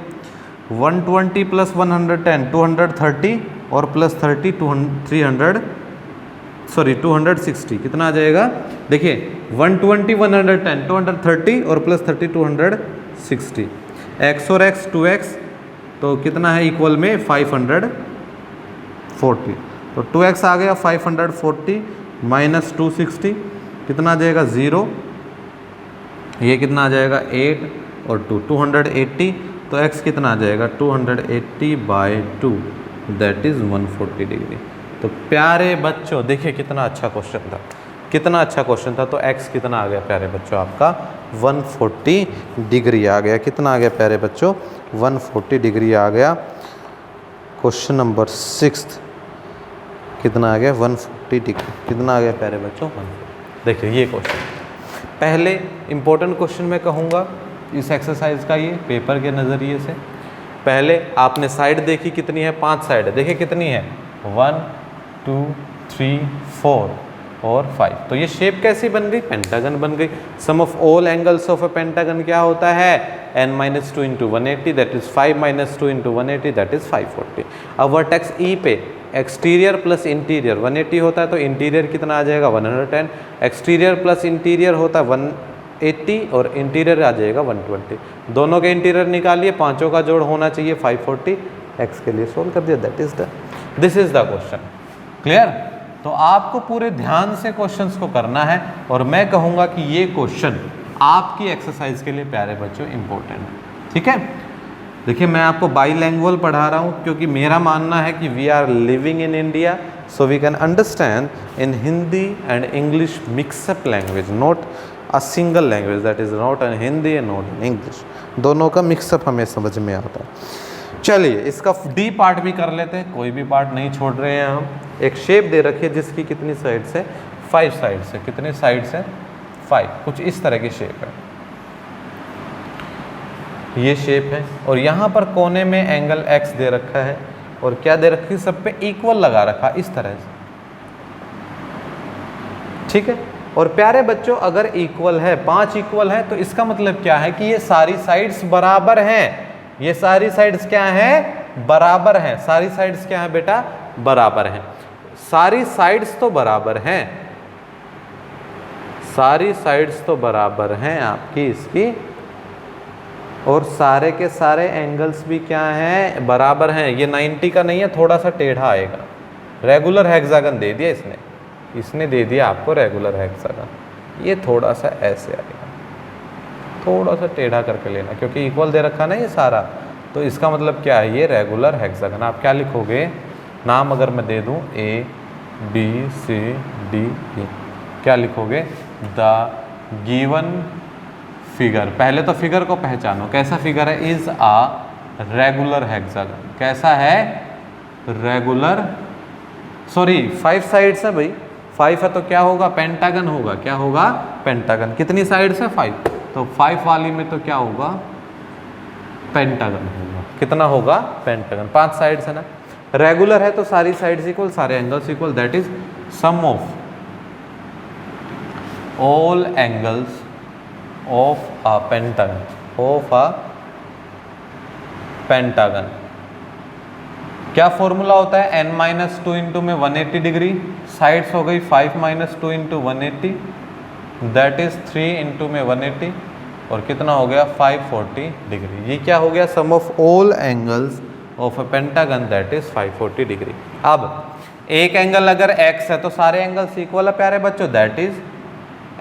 120 प्लस 110 230 और प्लस 30 260 कितना आ जाएगा? देखिए 120 110 230 और प्लस 30 260, x और x 2x, तो कितना है इक्वल में? 540। तो 2x आ गया 540 माइनस 260 कितना आ जाएगा? 0। ये कितना आ जाएगा? 8 और 2 280। तो x कितना आ जाएगा? 280 बाई 2, दैट इज़ 140 डिग्री। तो प्यारे बच्चों देखिए कितना अच्छा क्वेश्चन था, कितना अच्छा क्वेश्चन था। तो x कितना आ गया प्यारे बच्चों? आपका 140 डिग्री आ गया। कितना आ गया प्यारे बच्चों? 140 डिग्री आ गया। क्वेश्चन नंबर 6 कितना आ गया? 140 डिग्री। कितना आ गया प्यारे बच्चों? 140। देखिए ये क्वेश्चन पहले इंपॉर्टेंट क्वेश्चन मैं कहूँगा इस एक्सरसाइज का, ये पेपर के नज़रिए से। पहले आपने साइड देखी कितनी है? 5 साइड है। देखिए कितनी है? 1 2 3 4 और 5। तो ये शेप कैसी बन गई? पेंटागन बन गई। Sum of all angles of a pentagon क्या होता है? n-2 into 180, that is 5 - 2 into 180, that is 540। अब वर्टेक्स E पे एक्सटीरियर प्लस इंटीरियर 180 होता है, तो इंटीरियर कितना आ जाएगा? 110। एक्सटीरियर प्लस इंटीरियर होता है 180 और इंटीरियर आ जाएगा 120। दोनों के इंटीरियर निकालिए, पांचों का जोड़ होना चाहिए 540। x के लिए सोल्व कर दिया, that is the, this is the question. Clear? तो आपको पूरे ध्यान से क्वेश्चंस को करना है और मैं कहूँगा कि ये क्वेश्चन आपकी एक्सरसाइज के लिए प्यारे बच्चों इंपॉर्टेंट है। ठीक है? देखिए मैं आपको बाईलैंग्वेज पढ़ा रहा हूँ क्योंकि मेरा मानना है कि we are living in India So we can understand in Hindi and English mix-up language, not a single language, that is not in Hindi and not in English. दोनों का मिक्सअप हमें समझ में आता है। चलिए इसका डी पार्ट भी कर लेते हैं, कोई भी पार्ट नहीं छोड़ रहे हैं हम। एक शेप दे रखी है जिसकी कितनी साइड्स है, 5 साइड्स है। कितनी साइड्स है? 5। कुछ इस तरह की शेप है, ये शेप है। और यहाँ पर कोने में एंगल x दे रखा है और क्या दे रखी है, सब पे इक्वल लगा रखा इस तरह से, ठीक है। और प्यारे बच्चों अगर इक्वल है, 5 इक्वल है, तो इसका मतलब क्या है कि ये सारी साइड्स बराबर हैं। ये सारी साइड्स क्या हैं? बराबर हैं। सारी साइड्स क्या है बेटा? बराबर हैं। सारी साइड्स तो बराबर हैं, सारी साइड्स तो बराबर हैं आपकी इसकी, और सारे के सारे एंगल्स भी क्या हैं? बराबर हैं। ये 90 का नहीं है, थोड़ा सा टेढ़ा आएगा। रेगुलर हेक्सागन दे दिया इसने दे दिया आपको रेगुलर हेक्सागन। ये थोड़ा सा ऐसे आएगा, थोड़ा सा टेढ़ा करके लेना, क्योंकि इक्वल दे रखा ना ये सारा, तो इसका मतलब क्या है? ये रेगुलर हेक्सागन। आप क्या लिखोगे? नाम अगर मैं दे दूं ABCDE, क्या लिखोगे? The given figure. पहले तो फिगर को पहचानो, कैसा फिगर है? Is a regular hexagon. कैसा है? रेगुलर, सॉरी 5 साइड्स है भाई, 5 है तो क्या होगा? पेंटागन होगा। क्या होगा? पेंटागन। कितनी साइड्स है? 5। तो 5 वाली में तो क्या होगा? पेंटागन होगा। कितना होगा? पेंटागन। 5 साइड्स है ना। रेगुलर है तो सारी साइड्स इक्वल, सारे angles equal, that is sum of all angles of a pentagon, of a pentagon. क्या फॉर्मूला होता है? n-2 इंटू में 180 डिग्री, साइड्स हो गई 5-2 इंटू 180, दैट इज 3 इंटू में 180, और कितना हो गया? 540 डिग्री। ये क्या हो गया? Sum of all angles of a pentagon, that is 540 degree. अब एक एंगल अगर x है तो सारे एंगल्स इक्वल है प्यारे बच्चों, that is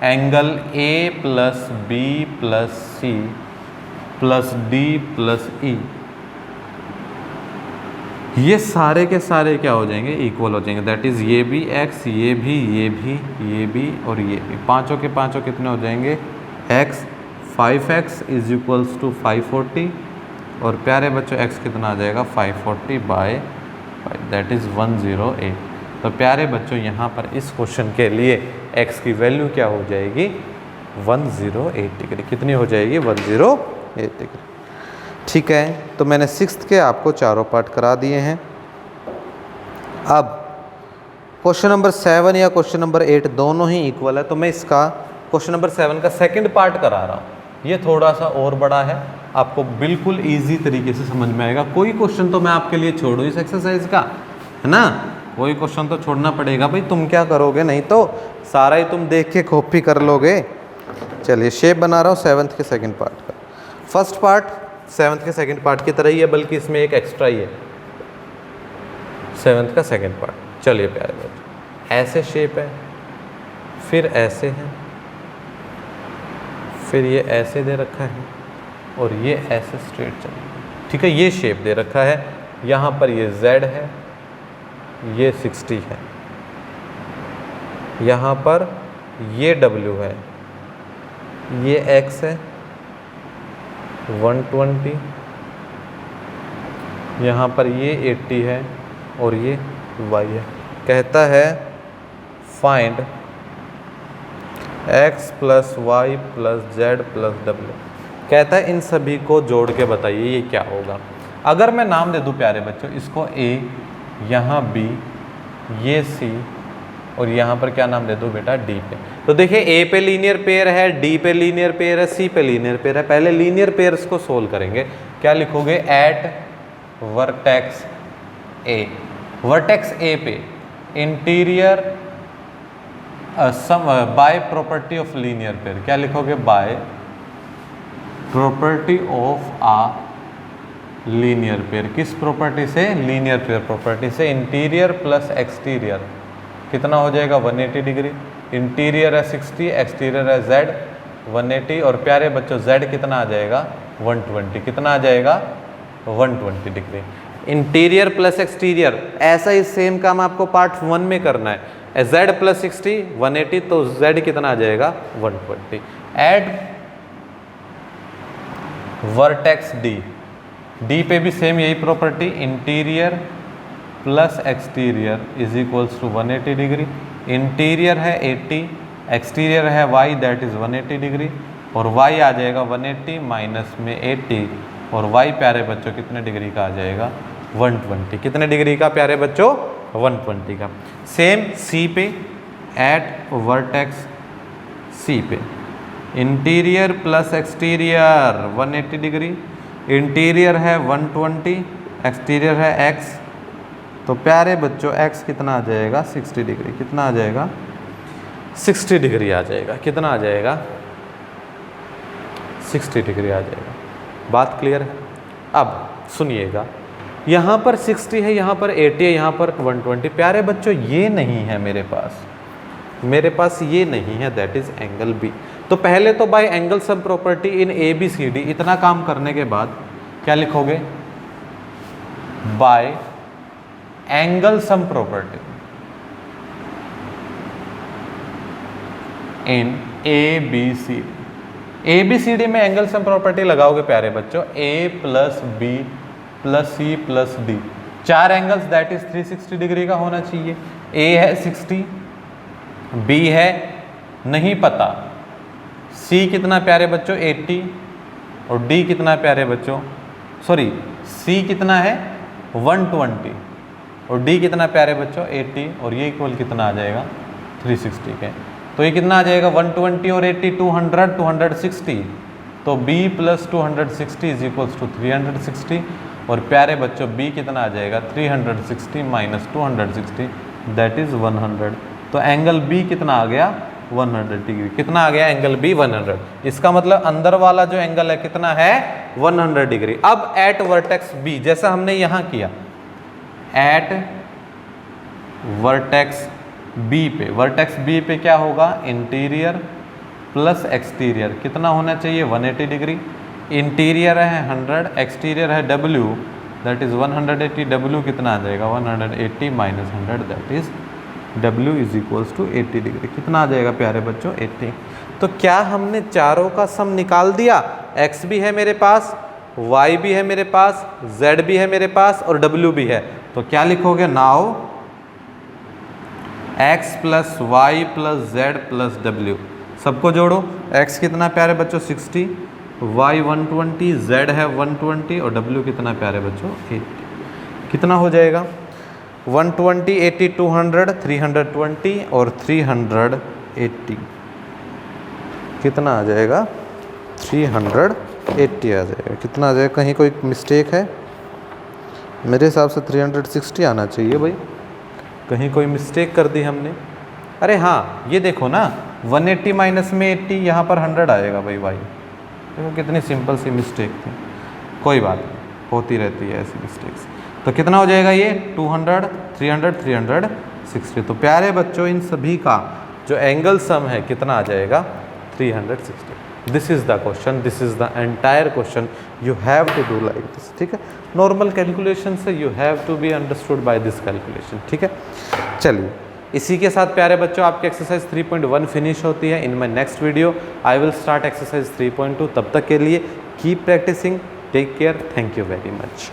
angle A plus B plus C plus D plus E। ये सारे के सारे क्या हो जाएंगे? इक्वल हो जाएंगे, दैट इज ये भी x, ये भी और ये भी। पांचों के पांचों कितने हो जाएंगे? x 5x is equals to 540, और प्यारे बच्चों x कितना आ जाएगा? 540 बाय 5, दैट इज 108। तो प्यारे बच्चों यहाँ पर इस क्वेश्चन के लिए x की वैल्यू क्या हो जाएगी? 108 डिग्री। कितनी हो जाएगी? 108 डिग्री। ठीक है, तो मैंने 6th के आपको चारों पार्ट करा दिए हैं। अब क्वेश्चन नंबर 7 या क्वेश्चन नंबर 8 दोनों ही इक्वल है, तो मैं इसका क्वेश्चन नंबर 7 का सेकंड पार्ट करा रहा हूँ। ये थोड़ा सा और बड़ा है, आपको बिल्कुल इजी तरीके से समझ में आएगा। कोई क्वेश्चन तो मैं आपके लिए छोड़ूँ इस एक्सरसाइज का, है ना? कोई क्वेश्चन तो छोड़ना पड़ेगा भाई, तुम क्या करोगे? नहीं तो सारा ही तुम देख के कॉपी कर लोगे। चलिए शेप बना रहा हूँ 7th के सेकंड पार्ट का। फर्स्ट पार्ट 7th के सेकंड पार्ट की तरह ही है, बल्कि इसमें एक एक्स्ट्रा ही है, 7th का सेकंड पार्ट। चलिए प्यारे बच्चों, ऐसे शेप है, फिर ऐसे है, फिर ये ऐसे दे रखा है, और ये ऐसे स्ट्रेट चलेगा। ठीक है, ये शेप दे रखा है। यहाँ पर ये Z है, ये 60 है, यहाँ पर ये W है, ये X है 120, यहाँ पर ये 80 है, और ये Y है। कहता है find x plus y plus z plus डब्ल्यू। कहता है इन सभी को जोड़ के बताइए ये क्या होगा। अगर मैं नाम दे दूं प्यारे बच्चों, इसको A, यहाँ B, ये C, और यहाँ पर क्या नाम दे दूं बेटा? D पे। तो देखिए A पे लीनियर पेयर है, D पे लीनियर पेयर है, C पे लीनियर पेयर है। पहले लीनियर पेयर्स को सोल्व करेंगे। क्या लिखोगे? At vertex A, vertex A पे interior by property of linear pair. क्या लिखोगे? By property of a linear pair. किस प्रॉपर्टी से? लीनियर पेयर प्रॉपर्टी से। इंटीरियर प्लस एक्सटीरियर कितना हो जाएगा? 180 डिग्री। इंटीरियर है 60, एक्सटीरियर है Z 180, और प्यारे बच्चों Z कितना आ जाएगा? 120। कितना आ जाएगा? 120 डिग्री। इंटीरियर प्लस एक्सटीरियर, ऐसा ही सेम काम आपको पार्ट 1 में करना है। z प्लस 60 180, तो z कितना आ जाएगा 120। एड वर्टेक्स डी पे भी सेम यही property, interior plus exterior is equals to 180 degree. Interior है 80, एक्सटीरियर है y दैट इज 180 डिग्री, और y आ जाएगा 180 माइनस में 80, और y प्यारे बच्चों कितने डिग्री का आ जाएगा 120। कितने डिग्री का प्यारे बच्चों 120 का। सेम C पे एट वर्टेक्स C पे interior plus exterior 180 degree, interior है 120, एक्सटीरियर है x, तो प्यारे बच्चों x कितना आ जाएगा 60 डिग्री। कितना आ जाएगा 60 डिग्री आ जाएगा। कितना आ जाएगा 60 डिग्री आ जाएगा। बात क्लियर है? अब सुनिएगा, यहाँ पर 60 है, यहाँ पर 80 है, यहाँ पर 120। प्यारे बच्चों ये नहीं है मेरे पास ये नहीं है, दैट इज एंगल बी। तो पहले तो by angle sum property in A B C D, इतना काम करने के बाद क्या लिखोगे? By angle sum property in A B C D में एंगल सम प्रॉपर्टी लगाओगे प्यारे बच्चों, A plus B plus C plus D, 4 angles that is 360 degree का होना चाहिए। ए है 60, बी है नहीं पता, सी कितना प्यारे बच्चों 80, और डी कितना प्यारे बच्चों, सॉरी सी कितना है 120, और डी कितना प्यारे बच्चों 80, और ये इक्वल कितना आ जाएगा 360 के। तो ये कितना आ जाएगा 120 और 80 200 260, तो b plus 260 is equals to 360, और प्यारे बच्चों b कितना आ जाएगा 360 माइनस 260 दैट इज 100। तो एंगल b कितना आ गया 100 डिग्री। कितना आ गया एंगल b 100। इसका मतलब अंदर वाला जो एंगल है कितना है 100 डिग्री। अब एट वर्टेक्स b, जैसा हमने यहाँ किया, एट वर्टेक्स b पे क्या होगा इंटीरियर प्लस एक्सटीरियर, कितना होना चाहिए 180 डिग्री। इंटीरियर है 100, एक्सटीरियर है w दैट इज 180, w कितना आ जाएगा 180 minus 100 that is w is equals to 80 degree. कितना आ जाएगा प्यारे बच्चों 80। तो क्या हमने चारों का सम निकाल दिया? x भी है मेरे पास, y भी है मेरे पास, z भी है मेरे पास, और w भी है। तो क्या लिखोगे? Now x plus y plus z plus डब्ल्यू, सबको जोड़ो। x कितना प्यारे बच्चों 60, y 120, z है 120, और w कितना प्यारे बच्चों 80। कितना हो जाएगा 120 80 200 320 और 380 कितना आ जाएगा 380 आ जाएगा। कितना आ जाएगा? कहीं कोई मिस्टेक है? मेरे हिसाब से 360 आना चाहिए भाई, कहीं कोई मिस्टेक कर दी हमने। अरे हाँ ये देखो ना 180 माइनस में 80, यहाँ पर 100 आएगा भाई। देखो कितनी सिंपल सी मिस्टेक थी। कोई बात नहीं, होती रहती है ऐसी मिस्टेक्स। तो कितना हो जाएगा ये 200 300 360। तो प्यारे बच्चों इन सभी का जो एंगल सम है कितना आ जाएगा 360। This is the question, this is the entire question, you have to do like this. ठीक है, नॉर्मल कैलकुलेशन से you have to be understood by this calculation. ठीक है, चलिए इसी के साथ प्यारे बच्चों आपकी एक्सरसाइज 3.1 फिनिश होती है। In my next video I will start exercise 3.2। तब तक के लिए keep practising, take care, thank you very much.